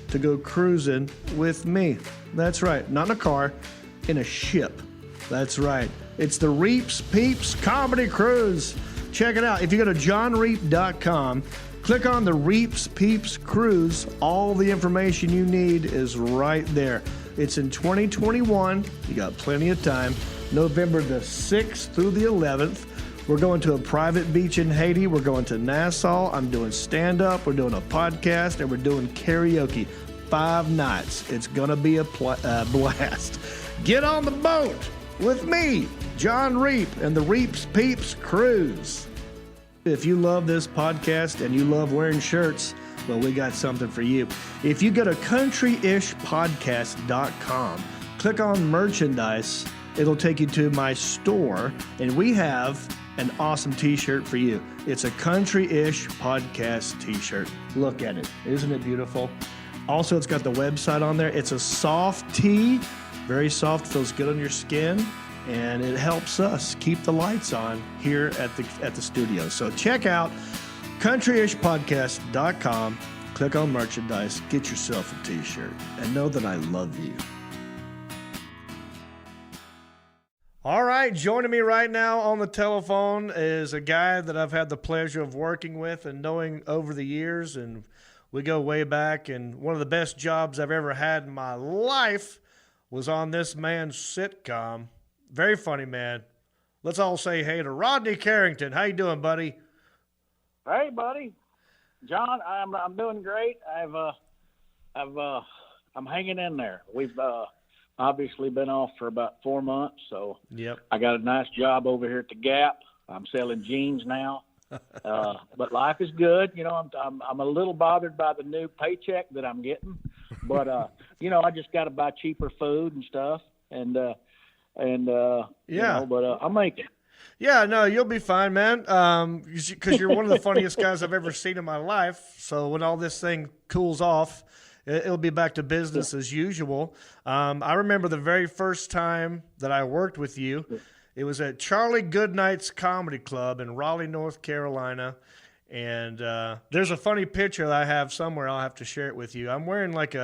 to go cruising with me. That's right. Not in a car, in a ship. That's right. It's the Reeps Peeps Comedy Cruise. Check it out. If you go to johnreep.com, click on the Reeps Peeps Cruise. All the information you need is right there. It's in 2021. You got plenty of time. November the 6th through the 11th. We're going to a private beach in Haiti. We're going to Nassau. I'm doing stand-up. We're doing a podcast, and we're doing karaoke. 5 nights. It's going to be a blast. Get on the boat with me, Jon Reep, and the Reeps Peeps Cruise. If you love this podcast and you love wearing shirts, well, we got something for you. If you go to countryishpodcast.com, click on merchandise, it'll take you to my store, and we have an awesome t-shirt for you. It's a Country-ish podcast t-shirt. Look at it. Isn't it beautiful? Also, it's got the website on there. It's a soft tee, very soft, feels good on your skin, and it helps us keep the lights on here at the studio. So check out countryishpodcast.com, click on merchandise, get yourself a t-shirt, and know that I love you. All right, joining me right now on the telephone is a guy that I've had the pleasure of working with and knowing over the years, and we go way back, and one of the best jobs I've ever had in my life was on this man's sitcom. Very funny man. Let's all say hey to Rodney Carrington. How you doing, buddy? Hey, buddy. John, I'm doing great. I'm hanging in there. We've obviously been off for about 4 months, so Yep. I got a nice job over here at the Gap. I'm selling jeans now, but life is good. You know, I'm a little bothered by the new paycheck that I'm getting, but you know, I just got to buy cheaper food and stuff, and Yeah. you know, but I'll make it. Yeah, no, you'll be fine, man. Because you're one of the funniest guys I've ever seen in my life. So when all this thing cools off, it'll be back to business as usual. I remember the very first time that I worked with you. It was at Charlie Goodnight's Comedy Club in Raleigh, North Carolina. And there's a funny picture that I have somewhere. I'll have to share it with you. I'm wearing like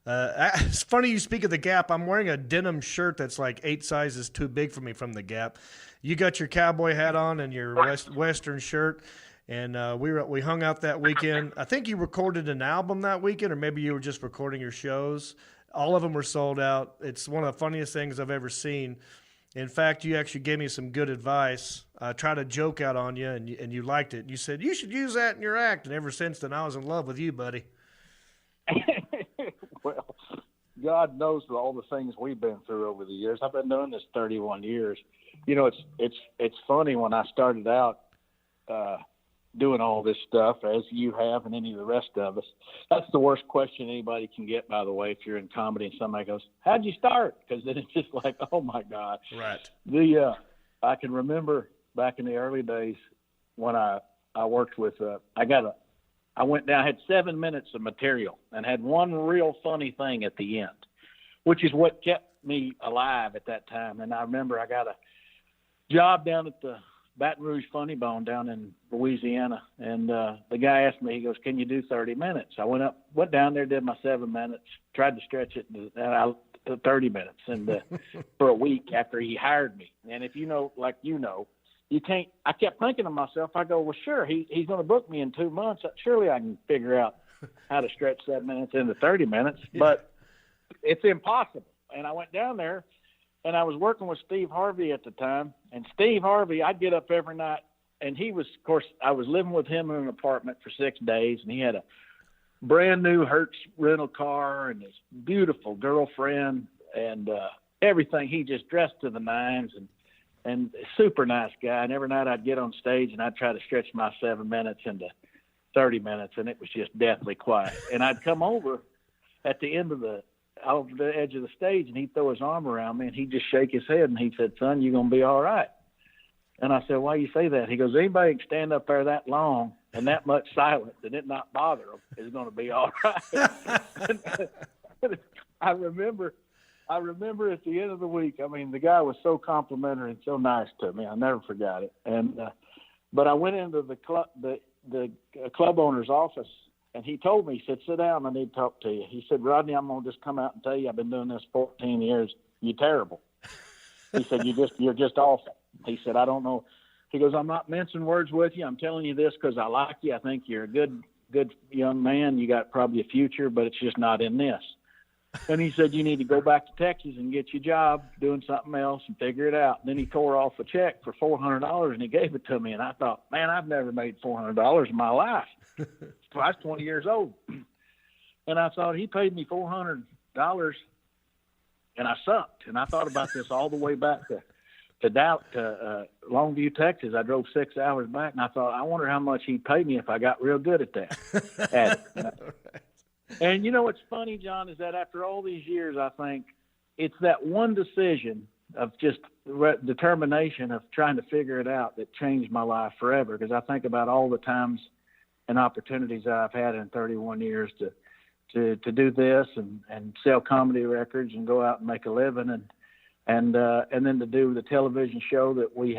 it's funny you speak of the Gap. I'm wearing a denim shirt that's like 8 sizes too big for me from the Gap. You got your cowboy hat on and your Western shirt. And we hung out that weekend. I think you recorded an album that weekend, or maybe you were just recording your shows. All of them were sold out. It's one of the funniest things I've ever seen. In fact, you actually gave me some good advice. I tried a joke out on you, and you liked it. You said, you should use that in your act. And ever since then, I was in love with you, buddy. Well, God knows all the things we've been through over the years. I've been doing this 31 years. You know, it's funny when I started out doing all this stuff, as you have and any of the rest of us. That's the worst question anybody can get, by the way, if you're in comedy and somebody goes, how'd you start? Because then it's just like, oh, my God. Right. I can remember back in the early days when I worked with I went down, I had 7 minutes of material and had one real funny thing at the end, which is what kept me alive at that time. And I remember I got a job down at the Baton Rouge Funny Bone down in Louisiana. And the guy asked me, he goes, can you do 30 minutes? I went down there, did my 7 minutes, tried to stretch it to 30 minutes and for a week after he hired me. And if you know, like you know, you can't. I kept thinking to myself, I go, well, sure, he's going to book me in 2 months. Surely I can figure out how to stretch 7 minutes into 30 minutes, but it's impossible. And I went down there, and I was working with Steve Harvey at the time. And Steve Harvey, I'd get up every night, and he was, of course, I was living with him in an apartment for 6 days, and he had a brand new Hertz rental car and his beautiful girlfriend and everything. He just dressed to the nines and super nice guy. And every night I'd get on stage and I'd try to stretch my 7 minutes into 30 minutes, and it was just deathly quiet. And I'd come over at the end of over the edge of the stage, and he'd throw his arm around me, and he'd just shake his head, and he said, "Son, you're going to be all right." And I said, "Why you say that?" He goes, "Anybody can stand up there that long and that much silence and it not bother them is going to be all right." I remember at the end of the week, I mean, the guy was so complimentary and so nice to me. I never forgot it. And but I went into the club owner's office, and he told me, he said, "Sit down, I need to talk to you." He said, "Rodney, I'm going to just come out and tell you I've been doing this 14 years. You're terrible." He said, you're just awful." He said, "I don't know." He goes, "I'm not mincing words with you. I'm telling you this because I like you. I think you're a good young man. You got probably a future, but it's just not in this." And he said, "You need to go back to Texas and get your job doing something else and figure it out." And then he tore off a check for $400 and he gave it to me. And I thought, man, I've never made $400 in my life. So I was 20 years old. And I thought, he paid me $400 and I sucked. And I thought about this all the way back to Longview, Texas. I drove 6 hours back, and I thought, I wonder how much he'd pay me if I got real good at that. And you know what's funny, John, is that after all these years, I think it's that one decision of just determination of trying to figure it out that changed my life forever. Because I think about all the times and opportunities that I've had in 31 years to do this and sell comedy records and go out and make a living and then to do the television show that we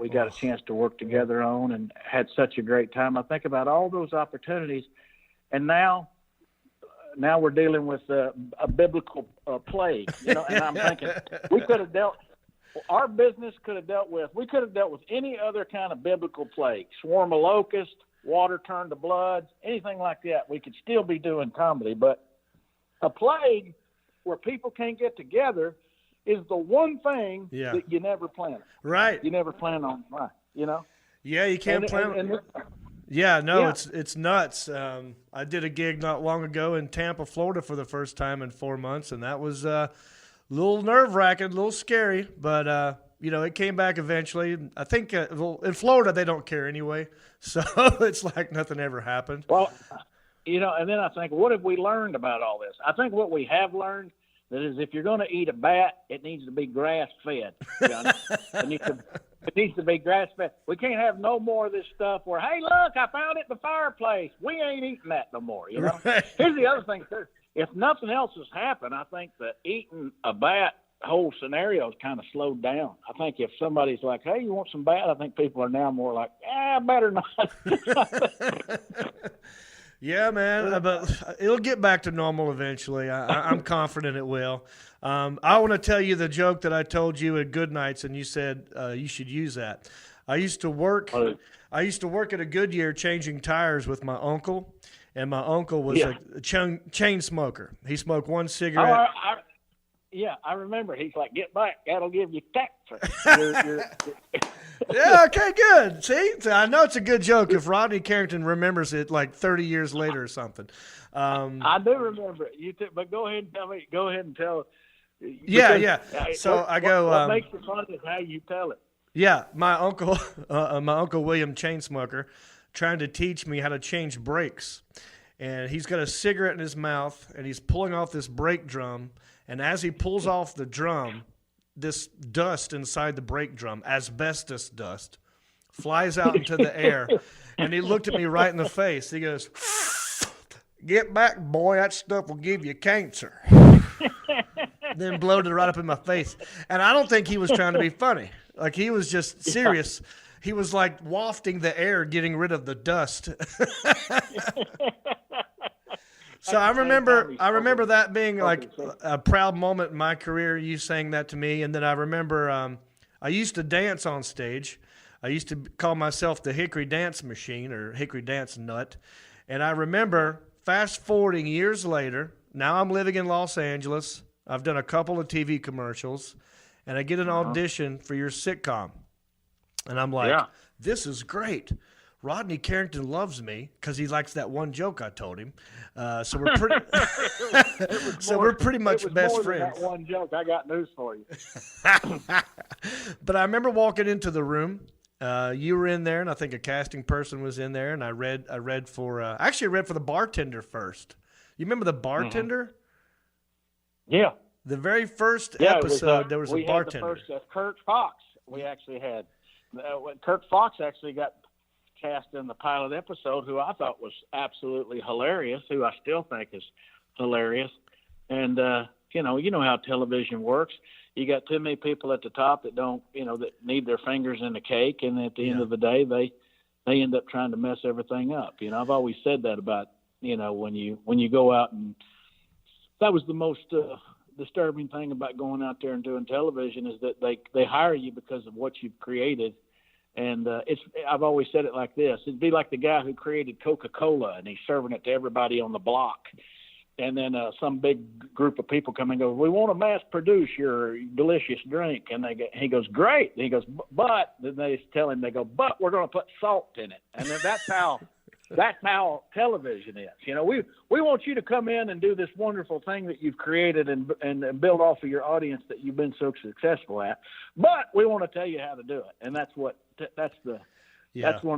got a chance to work together on and had such a great time. I think about all those opportunities, and now we're dealing with a biblical plague, and I'm thinking our business could have dealt with any other kind of biblical plague, swarm of locusts, water turned to blood, anything like that. We could still be doing comedy, but a plague where people can't get together is the one thing that you never plan on. Right. You never plan on, right, Yeah, you can't plan. It's nuts. I did a gig not long ago in Tampa, Florida for the first time in 4 months, and that was a little nerve-wracking, a little scary, but, it came back eventually. I think in Florida they don't care anyway, so it's like nothing ever happened. Well, and then I think, what have we learned about all this? I think what we have learned that is, if you're going to eat a bat, it needs to be grass-fed. It needs to be grass-fed. We can't have no more of this stuff where, hey, look, I found it in the fireplace. We ain't eating that no more, Right. Here's the other thing, too. If nothing else has happened, I think that eating a bat whole scenario is kind of slowed down. I think if somebody's like, hey, you want some bat? I think people are now more like, better not. Yeah, man, but it'll get back to normal eventually. I'm confident it will. I want to tell you the joke that I told you at Good Nights, and you said you should use that. I used to work at a Goodyear changing tires with my uncle, and my uncle was a chain smoker. He smoked one cigarette. I remember. He's like, get back. That'll give you cancer. Yeah, okay, good. See, I know it's a good joke if Rodney Carrington remembers it like 30 years later or something. I do remember it. But go ahead and tell me. Go ahead and tell. Yeah. So what makes it fun is how you tell it. Yeah, my uncle William Chainsmoker, trying to teach me how to change brakes, and he's got a cigarette in his mouth, and he's pulling off this brake drum, and as he pulls off the drum, this dust inside the brake drum, asbestos dust, flies out into the air, and he looked at me right in the face. He goes, "Get back, boy, that stuff will give you cancer." Then blowed it right up in my face. And I don't think he was trying to be funny. Like, he was just serious. He was like wafting the air, getting rid of the dust. So I remember that being like a proud moment in my career, you saying that to me. And then I remember I used to dance on stage. I used to call myself the Hickory Dance Machine or Hickory Dance Nut. And I remember fast forwarding years later, now I'm living in Los Angeles. I've done a couple of TV commercials, and I get an audition for your sitcom. And I'm like, this is great. Rodney Carrington loves me because he likes that one joke I told him. So we're pretty, we're pretty much best friends. That one joke, I got news for you. But I remember walking into the room. You were in there, and I think a casting person was in there. And I read for the bartender first. You remember the bartender? Yeah. The very first episode, there was a bartender. Had the first, Kurt Fox. We actually had. Kurt Fox actually got cast in the pilot episode, who I thought was absolutely hilarious, who I still think is hilarious. And, you know how television works. You got too many people at the top that don't, that need their fingers in the cake. And at the end of the day, they end up trying to mess everything up. I've always said that about, when you go out, and that was the most disturbing thing about going out there and doing television, is that they hire you because of what you've created. And I've always said it like this. It'd be like the guy who created Coca-Cola, and he's serving it to everybody on the block. And then some big group of people come and go, we want to mass produce your delicious drink. And he goes, great. And he goes, but then they tell him, but we're going to put salt in it. And then that's how television is. We want you to come in and do this wonderful thing that you've created and build off of your audience that you've been so successful at. But we want to tell you how to do it. And that's one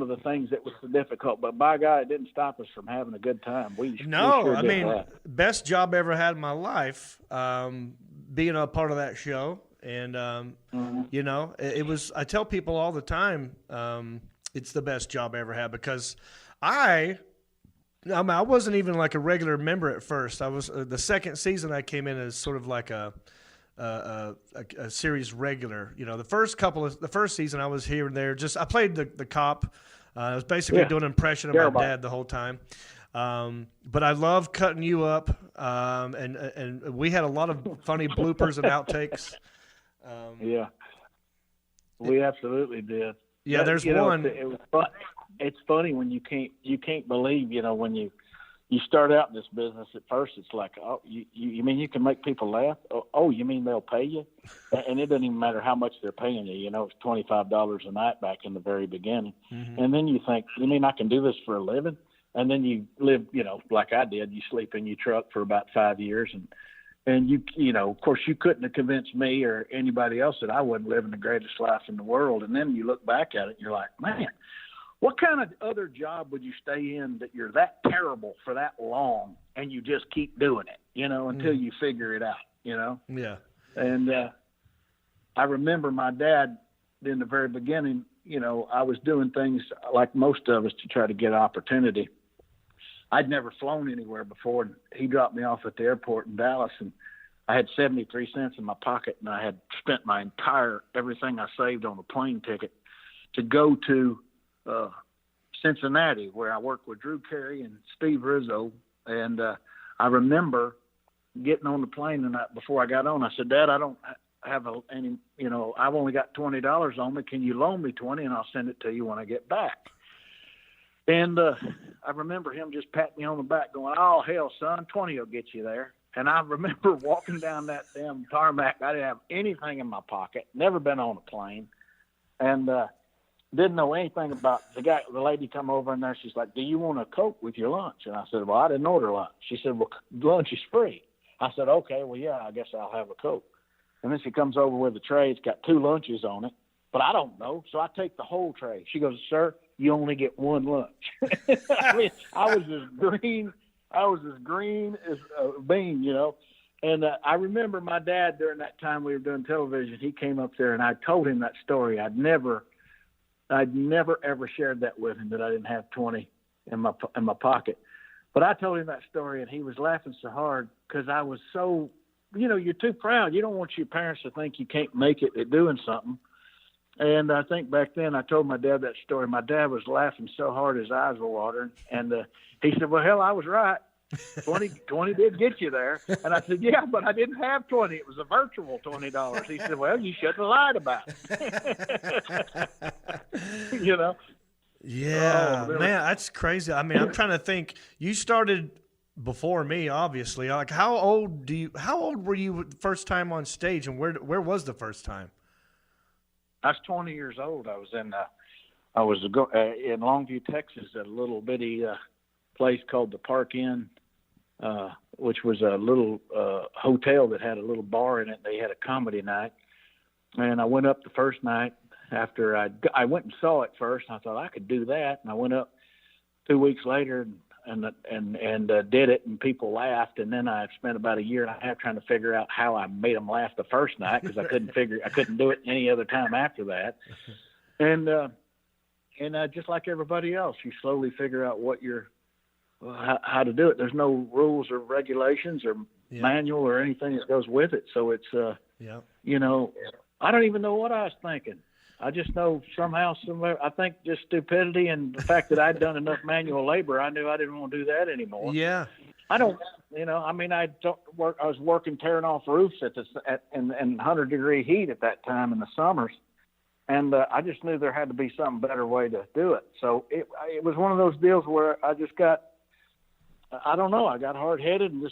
of the things that was so difficult. But by God, it didn't stop us from having a good time. Best job I ever had in my life, being a part of that show. And, it was, I tell people all the time, it's the best job I ever had, because I wasn't even like a regular member at first. I was the second season I came in as sort of like a series regular. The first season I was here and there. I played the cop. I was basically doing an impression of my dad the whole time. But I loved cutting you up, and we had a lot of funny bloopers and outtakes. We absolutely did. Yeah, there's one. It was fun. It's funny when you can't believe, when you start out in this business. At first, it's like, oh, you mean you can make people laugh? Oh, you mean they'll pay you? And it doesn't even matter how much they're paying you. It's $25 a night back in the very beginning. Mm-hmm. And then you think, you mean I can do this for a living? And then you live, like I did. You sleep in your truck for about 5 years, and you of course, you couldn't have convinced me or anybody else that I wasn't living the greatest life in the world. And then you look back at it, and you're like, man, what kind of other job would you stay in that you're that terrible for that long, and you just keep doing it, until you figure it out, Yeah. And I remember my dad in the very beginning, I was doing things like most of us to try to get opportunity. I'd never flown anywhere before, and he dropped me off at the airport in Dallas, and I had 73 cents in my pocket, and I had spent everything I saved on a plane ticket to go to Cincinnati, where I worked with Drew Carey and Steve Rizzo. And I remember getting on the plane, and before I got on, I said, Dad, I don't have any, I've only got $20 on me. Can you loan me 20, and I'll send it to you when I get back? And I remember him just patting me on the back going, oh, hell, son, 20 will get you there. And I remember walking down that damn tarmac. I didn't have anything in my pocket, never been on a plane, and didn't know anything about the lady come over in there. She's like, do you want a Coke with your lunch? And I said, well, I didn't order lunch. She said, well, lunch is free. I said, okay, well, yeah, I guess I'll have a Coke. And then she comes over with a tray. It's got 2 lunches on it, but I don't know. So I take the whole tray. She goes, sir, you only get 1 lunch. I mean, I was as green as a bean, And I remember my dad during that time we were doing television. He came up there, and I told him that story. I'd never ever shared that with him, that I didn't have 20 in my pocket. But I told him that story, and he was laughing so hard because I was so, you're too proud. You don't want your parents to think you can't make it at doing something. And I think back then I told my dad that story. My dad was laughing so hard his eyes were watering. And he said, well, hell, I was right. 20 did get you there. And I said, yeah, but I didn't have 20. It was a virtual $20. He said, well, you shouldn't have lied about it. Yeah, man, that's crazy. I mean, I'm trying to think. You started before me, obviously. Like, how old were you the first time on stage, and where was the first time? I was 20 years old. I was in Longview, Texas, at a little bitty place called the Park Inn, which was a little hotel that had a little bar in it. They had a comedy night, and I went up the first night after I went and saw it first. And I thought I could do that, and I went up 2 weeks later and did it, and people laughed. And then I spent about a year and a half trying to figure out how I made them laugh the first night, because I couldn't do it any other time after that. And just like everybody else, you slowly figure out how to do it. There's no rules or regulations or manual or anything that goes with it. So it's I don't even know what I was thinking. I just know somewhere, I think just stupidity and the fact that I'd done enough manual labor, I knew I didn't want to do that anymore. Yeah. I don't, I was working tearing off roofs in 100-degree heat at that time in the summers. And I just knew there had to be some better way to do it. So it was one of those deals where I just got, I don't know, I got hard-headed and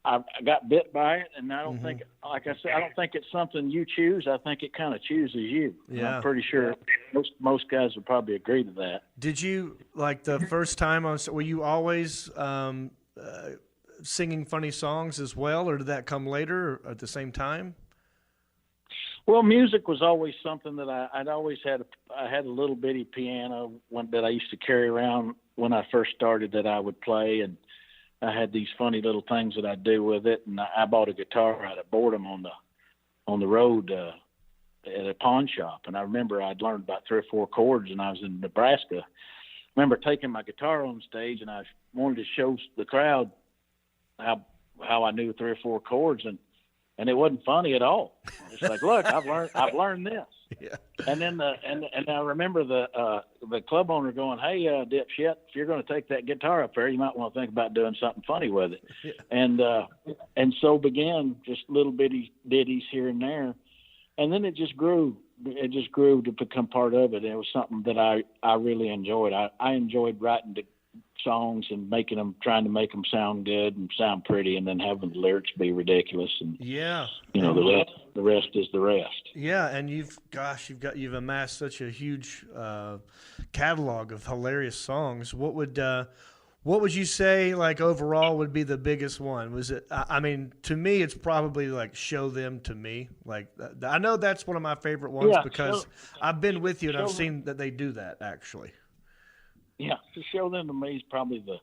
I got bit by it, and I don't think, like I said, I don't think it's something you choose. I think it kind of chooses you. Yeah. I'm pretty sure most guys would probably agree to that. Did you, like the first time were you always singing funny songs as well, or did that come later or at the same time? Well, music was always something that I'd always had. I had a little bitty piano that I used to carry around when I first started that I would play, and I had these funny little things that I'd do with it. And I bought a guitar out of boredom on the road at a pawn shop. And I remember I'd learned about 3 or 4 chords, and I was in Nebraska. I remember taking my guitar on stage, and I wanted to show the crowd how I knew 3 or 4 chords, and it wasn't funny at all. It's like, look, I've learned this. Yeah. And then and I remember the club owner going, "Hey, dipshit, if you're going to take that guitar up there, you might want to think about doing something funny with it." Yeah. And so began just little bitty ditties here and there, and then it just grew. It just grew to become part of it. And it was something that I really enjoyed. I enjoyed writing the songs and trying to make them sound good and sound pretty, and then having the lyrics be ridiculous. And the rest is the rest. Yeah, and you've amassed such a huge catalog of hilarious songs. What would you say, like, overall would be the biggest one? Was it? I mean, to me, it's probably like "Show Them to Me." Like, I know that's one of my favorite ones because I've been with you and I've seen that they do that actually. Yeah, to "Show Them to Me" is probably the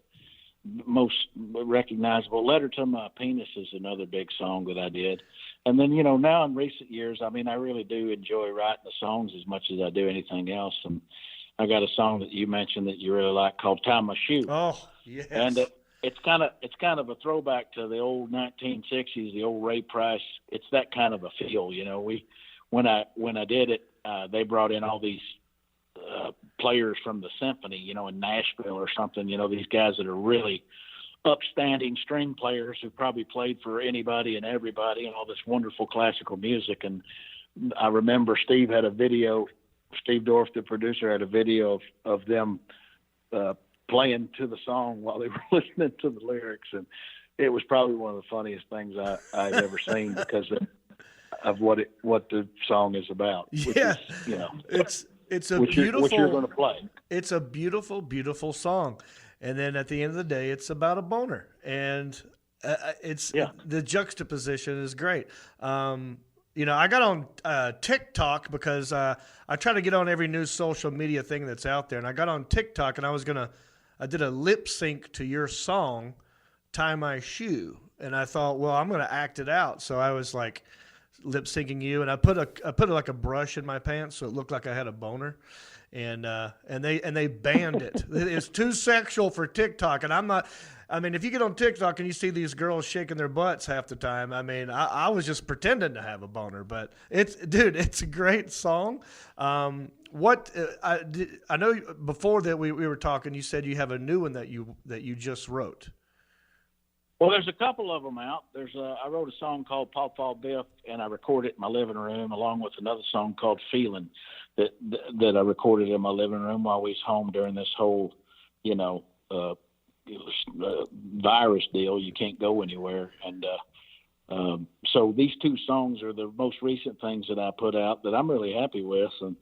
most recognizable. "Letter to My Penis" is another big song that I did. And then, now in recent years, I mean, I really do enjoy writing the songs as much as I do anything else. And I got a song that you mentioned that you really like called "Tie My Shoe." Oh, yes. And it's kind of a throwback to the old 1960s, the old Ray Price. It's that kind of a feel, when I did it, they brought in all these players from the symphony, in Nashville or something, these guys that are really upstanding string players who probably played for anybody and everybody and all this wonderful classical music. And I remember Steve Dorff, the producer, had a video of them playing to the song while they were listening to the lyrics. And it was probably one of the funniest things I've ever seen because of what the song is about. Yeah. Which is, it's a which beautiful, what you're going to play. It's a beautiful, beautiful song. And then at the end of the day, it's about a boner. And the juxtaposition is great. I got on TikTok because I try to get on every new social media thing that's out there. And I got on TikTok and I did a lip sync to your song, "Tie My Shoe." And I thought, well, I'm going to act it out. So I was like lip syncing you, and I put like a brush in my pants so it looked like I had a boner. And they banned it. It's too sexual for TikTok. And I'm not, I mean, if you get on TikTok and you see these girls shaking their butts half the time, I mean, I was just pretending to have a boner, but it's a great song. I know before that we were talking, you said you have a new one that you just wrote. Well, there's a couple of them out. I wrote a song called "Paw Paw Biff," and I recorded it in my living room, along with another song called "Feeling" that I recorded in my living room while we was home during this whole, virus deal. You can't go anywhere. And so these 2 songs are the most recent things that I put out that I'm really happy with. And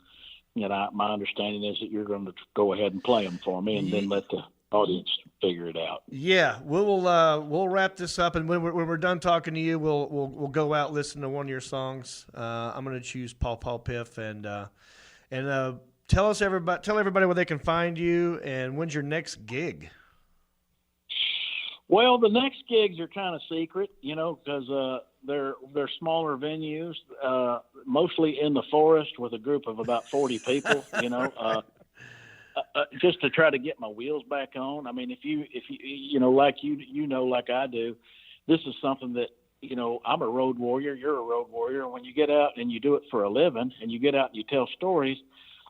my understanding is that you're going to go ahead and play them for me, and then let the audience figure it out. Yeah, we'll wrap this up, and when we're done talking to you, we'll go out listen to one of your songs. I'm going to choose Paw Paw Biff, and tell everybody where they can find you, and when's your next gig? Well, the next gigs are kind of secret, because they're smaller venues, mostly in the forest with a group of about 40 people, just to try to get my wheels back on. I mean, if you like I do, this is something that, I'm a road warrior, you're a road warrior. And when you get out and you do it for a living and you get out and you tell stories,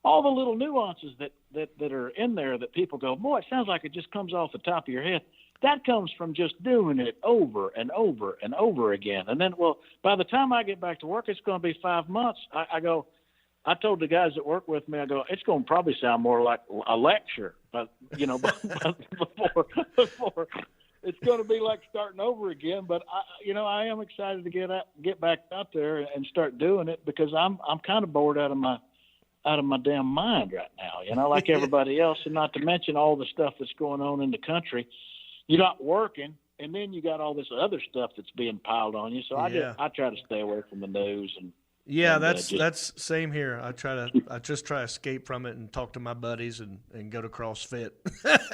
all the little nuances that are in there that people go, boy, it sounds like it just comes off the top of your head. That comes from just doing it over and over and over again. And then, by the time I get back to work, it's going to be 5 months. I told the guys that work with me, it's going to probably sound more like a lecture, but before it's going to be like starting over again. But I am excited to get back out there and start doing it, because I'm kind of bored out of my damn mind right now, like everybody else, and not to mention all the stuff that's going on in the country. You're not working, and then you got all this other stuff that's being piled on you. So I try to stay away from the news and. Yeah, that's same here. I just try to escape from it and talk to my buddies and go to CrossFit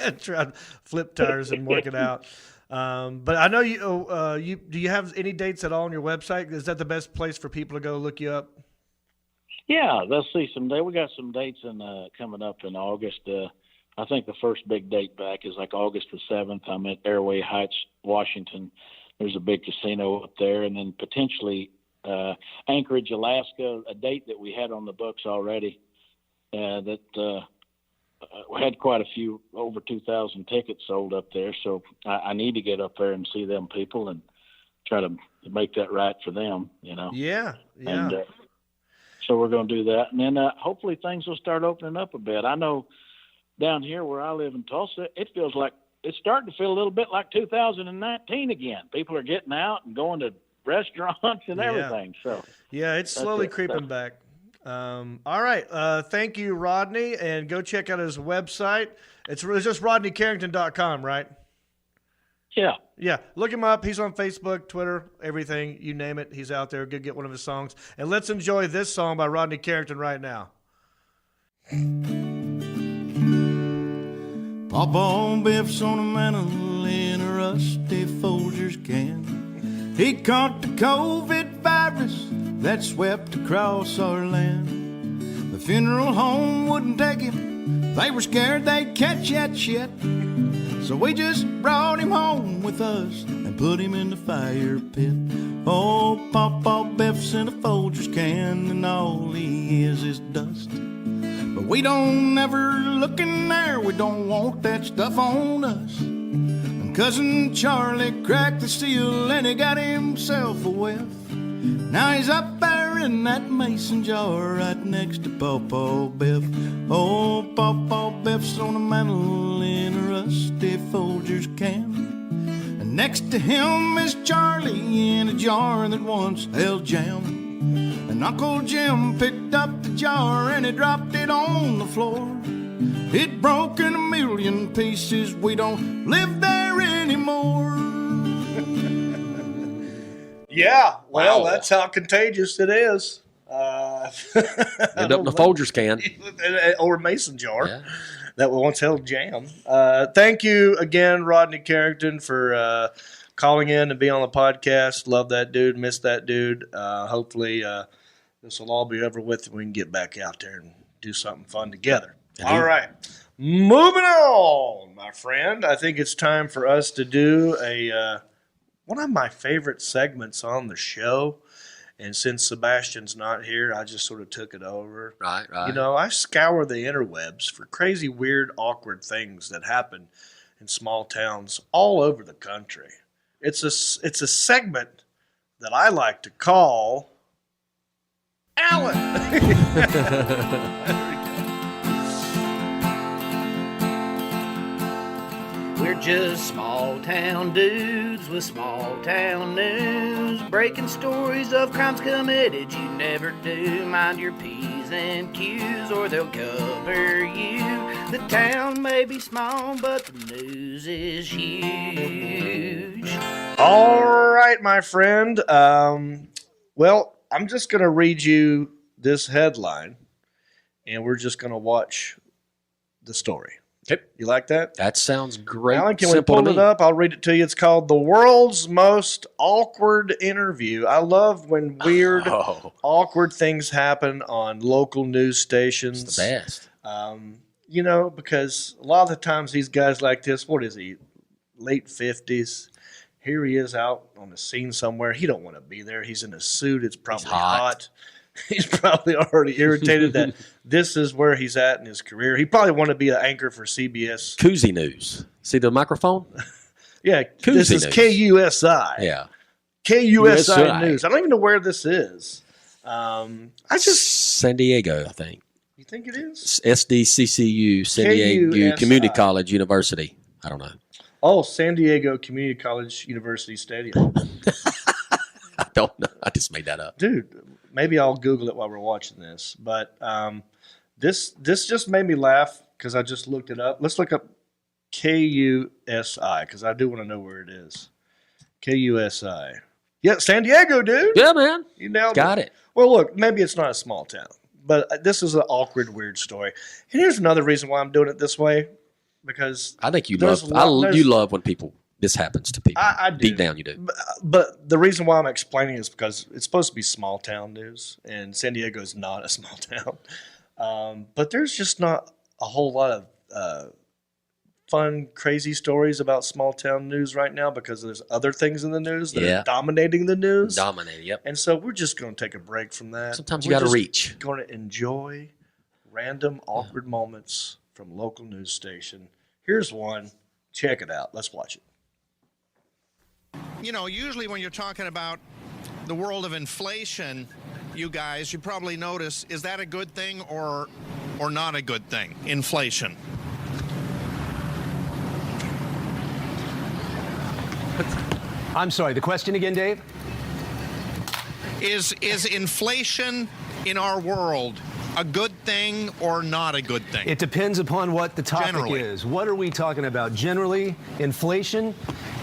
and try to flip tires and work it out. But I know do you have any dates at all on your website? Is that the best place for people to go look you up? Yeah, they'll see someday. We got some dates coming up in August. I think the first big date back is like August the 7th. I'm at Airway Heights, Washington. There's a big casino up there, and then potentially Anchorage, Alaska, a date that we had on the books already. We had quite a few, over 2,000 tickets sold up there. So I need to get up there and see them people and try to make that right for them, Yeah. And so we're going to do that. And then hopefully things will start opening up a bit. I know down here where I live in Tulsa, it feels like it's starting to feel a little bit like 2019 again. People are getting out and going to restaurants and everything. So yeah, it's slowly creeping back. All right. Thank you, Rodney, and go check out his website. It's just rodneycarrington.com, right? Yeah. Yeah. Look him up. He's on Facebook, Twitter, everything. You name it. He's out there. Go get one of his songs. And let's enjoy this song by Rodney Carrington right now. Paw Paw Biff's on a mantle in a rusty Folgers can. He caught the COVID virus that swept across our land. The funeral home wouldn't take him. They were scared they'd catch that shit. So we just brought him home with us and put him in the fire pit. Oh, Paw Paw Biff's in a Folgers can, and all he is dust. But we don't ever look in there, we don't want that stuff on us. And Cousin Charlie cracked the seal and he got himself a whiff. Now he's up there in that mason jar right next to Paw Paw Biff. Oh, Paw Paw Biff's on a mantle in a rusty Folgers can. And next to him is Charlie in a jar that once held jam. And Uncle Jim picked up the jar and he dropped it on the floor. It broke in a million pieces. We don't live there anymore. Yeah, well, Wow. that's how contagious it is. End up in a Folgers can. Or a mason jar. Yeah. That once held jam. Thank you again, Rodney Carrington, for calling in and being on the podcast. Love that dude. Miss that dude. Hopefully this will all be over with and we can get back out there and do something fun together. All right. Moving on, my friend. I think it's time for us to do one of my favorite segments on the show. And since Sebastian's not here, I just sort of took it over. Right. I scour the interwebs for crazy, weird, awkward things that happen in small towns all over the country. It's a segment that I like to call Alan. We're just small town dudes with small town news, breaking stories of crimes committed you never do. Mind your P's and Q's or they'll cover you. The town may be small, but the news is huge. All right, my friend. Well, I'm just going to read you this headline, and we're just going to watch the story. Okay. You like that? That sounds great. Alan, can we Simple pull to it me. up? I'll read it to you. It's called The World's Most Awkward Interview. I love when weird, awkward things happen on local news stations. It's the best. You know, because a lot of the times these guys like this, what is he, late 50s? Here he is out on the scene somewhere. He don't want to be there. He's in a suit. It's probably hot. He's probably already irritated that this is where he's at in his career. He probably want to be an anchor for CBS. Koozie News. See the microphone? Yeah, Koozie this is News. KUSI. Yeah. KUSI News. I don't even know where this is. San Diego, I think. You think it is? SDCCU, San Diego KUSI. Community College University. I don't know. Oh, San Diego Community College University Stadium. I don't know. I just made that up. Dude, maybe I'll Google it while we're watching this. But this just made me laugh because I just looked it up. Let's look up KUSI because I do want to know where it is. KUSI. Yeah, San Diego, dude. Yeah, man. You nailed Got it. Well, look, maybe it's not a small town, but this is an awkward, weird story. And here's another reason why I'm doing it this way, because I think you there's love. You love when this happens to people. I do. Deep down, you do. But the reason why I'm explaining is because it's supposed to be small town news, and San Diego is not a small town. But there's just not a whole lot of fun, crazy stories about small town news right now because there's other things in the news that are dominating the news. Dominating, yep. And so we're just going to take a break from that. Sometimes you got to reach. We're going to enjoy random awkward moments from local news station. Here's one. Check it out. Let's watch it. You know, usually when you're talking about the world of inflation, you guys, you probably notice, is that a good thing or not a good thing? Inflation. I'm sorry, the question again, Dave? Is inflation in our world a good thing or not a good thing? It depends upon what the topic Generally. is. What are we talking about? Generally, inflation?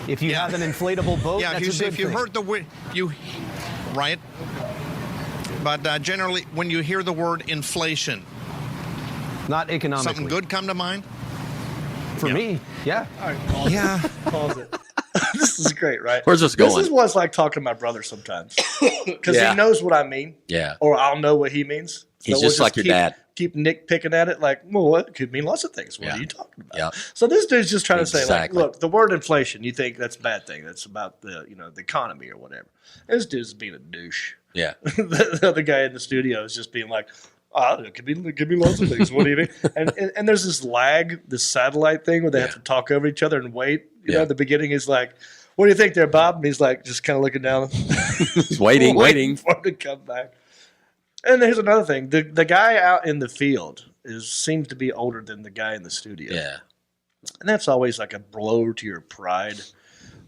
If you have an inflatable boat, yeah, that's a good if you thing. heard the word, right? But generally, when you hear the word inflation, not economically. something good come to mind? For me, yeah. All right, pause it. Pause it. This is great, right? Where's this going? This is what it's like talking to my brother sometimes. Because Yeah. he knows what I mean. Yeah. Or I'll know what he means. He's we'll just like your dad. Keep nitpicking at it like, well, it could mean lots of things. What Yeah. are you talking about? Yeah. So this dude's just trying to say, like, Exactly. look, the word inflation, you think that's a bad thing. That's about the economy or whatever. This dude's being a douche. Yeah. The other guy in the studio is just being like, it could be lots of things. What do you mean? And there's this lag, this satellite thing where they have to talk over each other and wait. You know, at the beginning, he's like, what do you think there, Bob? And he's like, just kind of looking down. He's waiting. For him to come back. And here's another thing. The guy out in the field seems to be older than the guy in the studio. Yeah. And that's always like a blow to your pride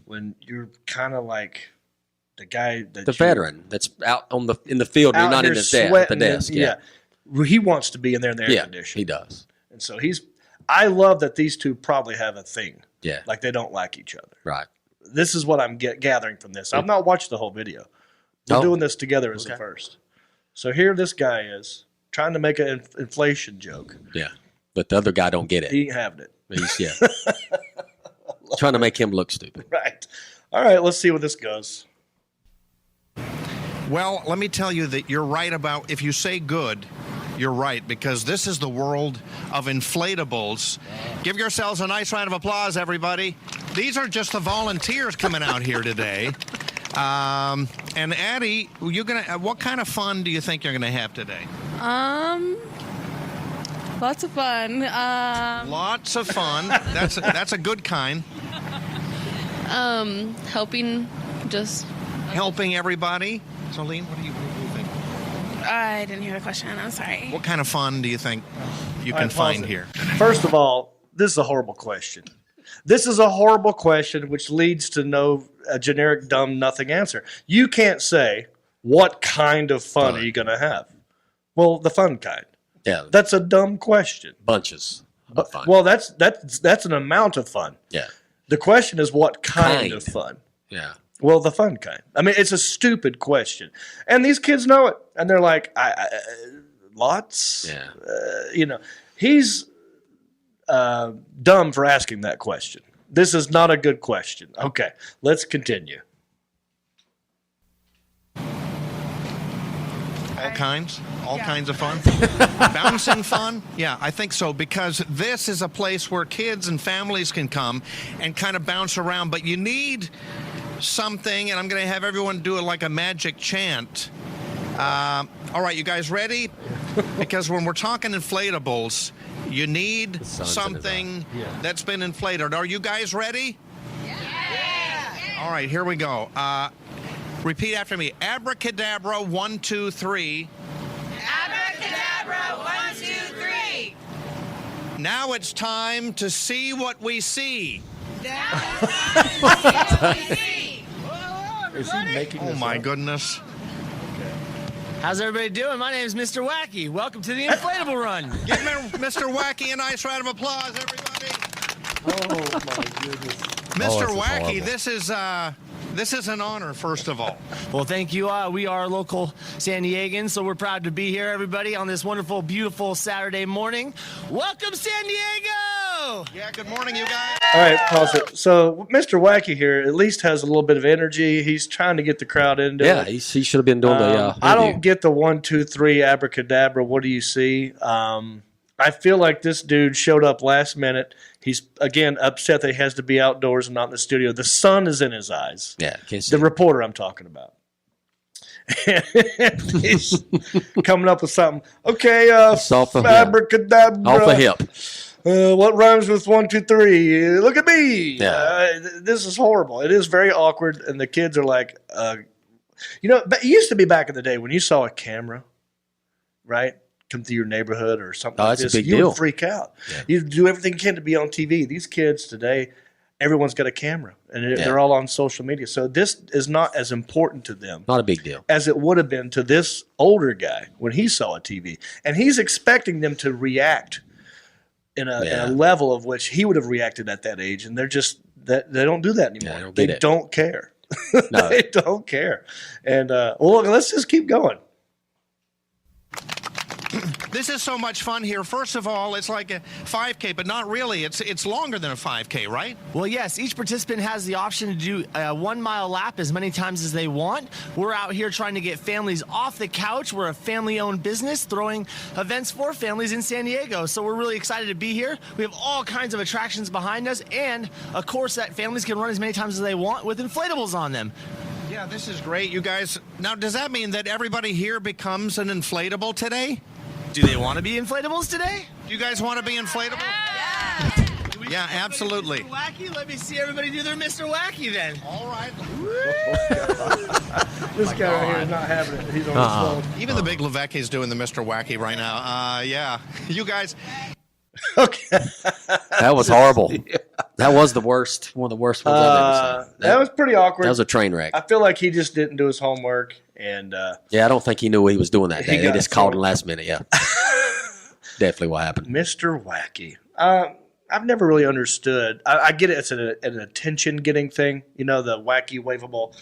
when you're kind of like the guy that The veteran that's out in the field and you're not in his at the desk. Yeah. He wants to be in there in the air conditioning. He does. And so I love that these two probably have a thing. Yeah. Like they don't like each other. Right. This is what I'm gathering from this. I've not watched the whole video. We're doing this together as the first. So here this guy is trying to make an inflation joke. Yeah. But the other guy don't get it. He ain't having it. He's trying to make him look stupid. Right. All right, let's see where this goes. Well, let me tell you that you're right about, if you say good, you're right, because this is the world of inflatables. Give yourselves a nice round of applause, everybody. These are just the volunteers coming out here today. And Addie, what kind of fun do you think you're gonna have today? Lots of fun. Lots of fun. That's a good kind. Helping everybody. Solene, what do you think? I didn't hear the question. I'm sorry. What kind of fun do you think you can find here? First of all, this is a horrible question. This is a horrible question, which leads to a generic, dumb, nothing answer. You can't say, what kind of fun are you going to have? Well, the fun kind. Yeah. That's a dumb question. Bunches of fun. Well, that's an amount of fun. Yeah. The question is, what kind of fun? Yeah. Well, the fun kind. I mean, it's a stupid question. And these kids know it. And they're like, lots? Yeah. He's dumb for asking that question. This is not a good question. Okay, let's continue. All kinds of fun. Bouncing fun? Yeah, I think so, because this is a place where kids and families can come and kind of bounce around, but you need something, and I'm going to have everyone do it like a magic chant. All right, you guys ready? Because when we're talking inflatables, you need something that's been inflated. Are you guys ready? Yeah. All right, here we go. Repeat after me. Abracadabra, 1, 2, 3. Abracadabra, 1, 2, 3. Now it's time to see what we see. Now it's time to see what we see. Is he making this my up? goodness. How's everybody doing? My name is Mr. Wacky. Welcome to the Inflatable Run. Give Mr. Wacky a nice round of applause, everybody. Oh, my goodness. Mr. Wacky, this is an honor, first of all. Well, thank you. We are local San Diegans, so we're proud to be here, everybody, on this wonderful, beautiful Saturday morning. Welcome, San Diego! Yeah, good morning, you guys. All right, pause it. So Mr. Wacky here at least has a little bit of energy. He's trying to get the crowd into Yeah, it. he should have been doing the. I don't get the 1, 2, 3 abracadabra. What do you see? I feel like this dude showed up last minute. He's, again, upset that he has to be outdoors and not in the studio. The sun is in his eyes. Yeah, can't see the reporter I'm talking about. He's coming up with something. Okay, abracadabra. Off the hip. What rhymes with 1, 2, 3? Look at me. Yeah. This is horrible. It is very awkward, and the kids are like, but it used to be back in the day when you saw a camera, right, come through your neighborhood or something like that's this, a big you deal. would freak out. Yeah. You do everything you can to be on TV. These kids today, everyone's got a camera, and they're all on social media. So this is not as important to them. Not a big deal. As it would have been to this older guy when he saw a TV. And he's expecting them to react in a level of which he would have reacted at that age. And they're just, they don't do that anymore. Yeah, they it. don't care. No. They don't care. And, well, let's just keep going. This is so much fun here. First of all, it's like a 5K, but not really. It's longer than a 5K, right? Well, yes, each participant has the option to do a 1 mile lap as many times as they want. We're out here trying to get families off the couch. We're a family-owned business throwing events for families in San Diego. So we're really excited to be here. We have all kinds of attractions behind us and a course that families can run as many times as they want with inflatables on them. Yeah, this is great, you guys. Now, does that mean that everybody here becomes an inflatable today? Do they want to be inflatables today? Do you guys want to be inflatable? Yeah, absolutely. Mr. Wacky? Let me see everybody do their Mr. Wacky then. All right. This guy right here is not having it. He's on his phone. Even the big Levesque is doing the Mr. Wacky right now. Yeah. You guys. Okay. That was horrible. That was the worst. One of the worst ones I've ever seen. That was pretty awkward. That was a train wreck. I feel like he just didn't do his homework. And yeah, I don't think he knew what he was doing that day. They got just called him last minute. Yeah. Definitely what happened. Mr. Wacky. I've never really understood. I get it. It's an attention-getting thing. You know, the wacky, wavable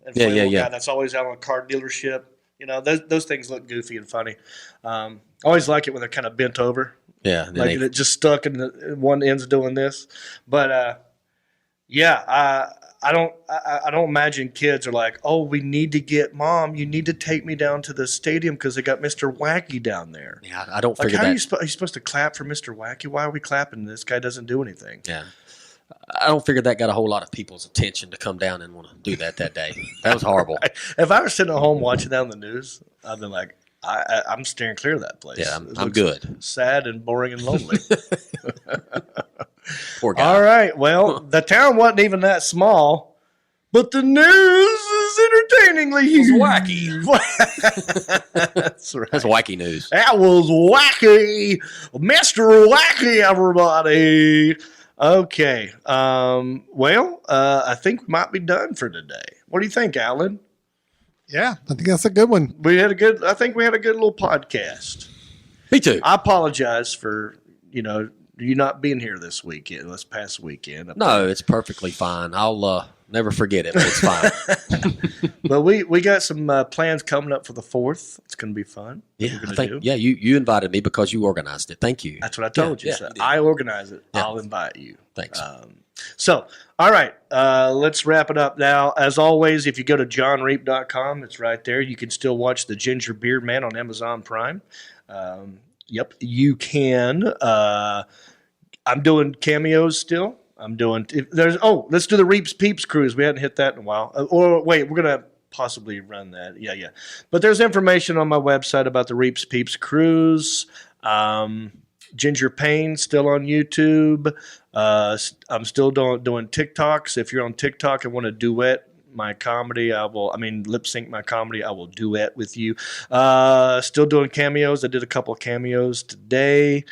inflatable guy that's always out on a car dealership. You know, those things look goofy and funny. I always like it when they're kind of bent over. Yeah. Like it just stuck and one end's doing this. But, I don't imagine kids are like, oh, we need to get Mom. You need to take me down to the stadium because they got Mr. Wacky down there. Yeah, I don't Like, figure how that. are you supposed to clap for Mr. Wacky? Why are we clapping? This guy doesn't do anything. Yeah. I don't figure that got a whole lot of people's attention to come down and want to do that day. That was horrible. If I was sitting at home watching that on the news, I'd been like, I'm steering clear of that place. Yeah, It I'm looks good. Sad and boring and lonely. Poor guy. All right. Well, the town wasn't even that small, but the news is entertainingly huge. Wacky. That's right. That's wacky news. That was wacky. Mr. Wacky, everybody. Okay. I think we might be done for today. What do you think, Alan? Yeah, I think that's a good one. I think we had a good little podcast. Me too. I apologize for, you not being here this past weekend. No, it's perfectly fine. I'll never forget it, but it's fine. But we got some plans coming up for the 4th. It's going to be fun. Yeah, you invited me because you organized it. Thank you. That's what I told you. So I organize it. Yeah. I'll invite you. Thanks. All right. Let's wrap it up now. As always, if you go to johnreap.com, it's right there. You can still watch The Ginger Beard Man on Amazon Prime. Yep, you can. I'm doing cameos still. Let's do the Reaps Peeps cruise. We hadn't hit that in a while. We're going to possibly run that. Yeah. But there's information on my website about the Reaps Peeps cruise. Ginger Payne still on YouTube. I'm still doing TikToks. If you're on TikTok and want to duet my comedy, lip sync my comedy, I will duet with you. Still doing cameos. I did a couple of cameos today.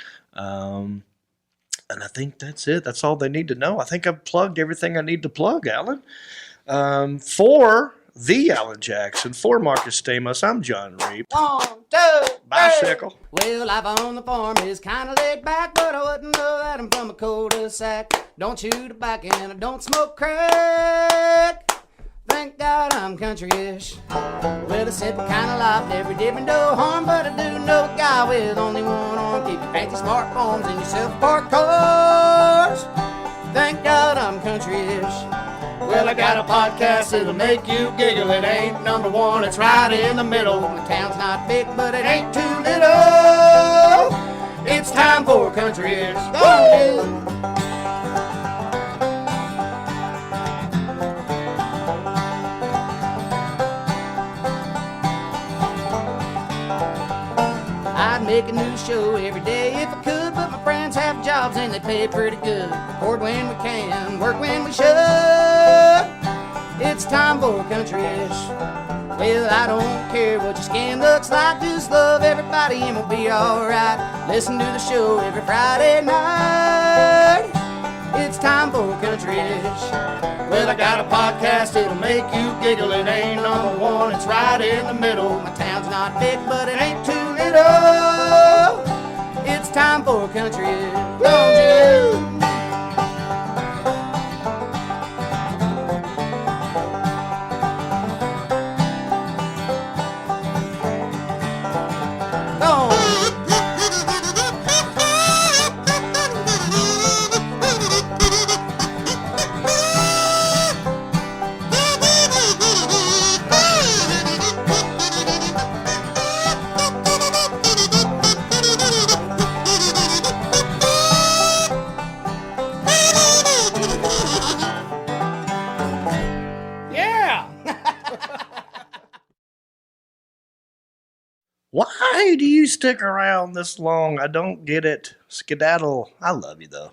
And I think that's it. That's all they need to know. I think I've plugged everything I need to plug, Alan. For the Alan Jackson, for Marcus Stamos, I'm Jon Reap. 1, 2, Bicycle. Well, life on the farm is kind of laid back, but I wouldn't know that I'm from a cul-de-sac. Don't chew tobacco and I don't smoke crack. Thank God I'm country-ish. Well, I said the kind of life every day been no harm, but I do know a guy with only one arm. Keep your fancy smartphones and your self-parked cars. Thank God I'm country-ish. Well, I got a podcast that'll make you giggle. It ain't number one, it's right in the middle. My town's not big, but it ain't too little. It's time for country-ish. Go on, dude. I'd make a new show every day if I could, but my friends have jobs and they pay pretty good. Record when we can, work when we should. It's time for country-ish. Well, I don't care what your skin looks like, just love everybody and we'll be alright. Listen to the show every Friday night. It's time for country-ish. Well, I got a podcast, it'll make you giggle. It ain't number one, it's right in the middle. My town's not big, but it ain't too little. It's time for country-ish. Don't you? Why do you stick around this long? I don't get it. Skedaddle. I love you, though.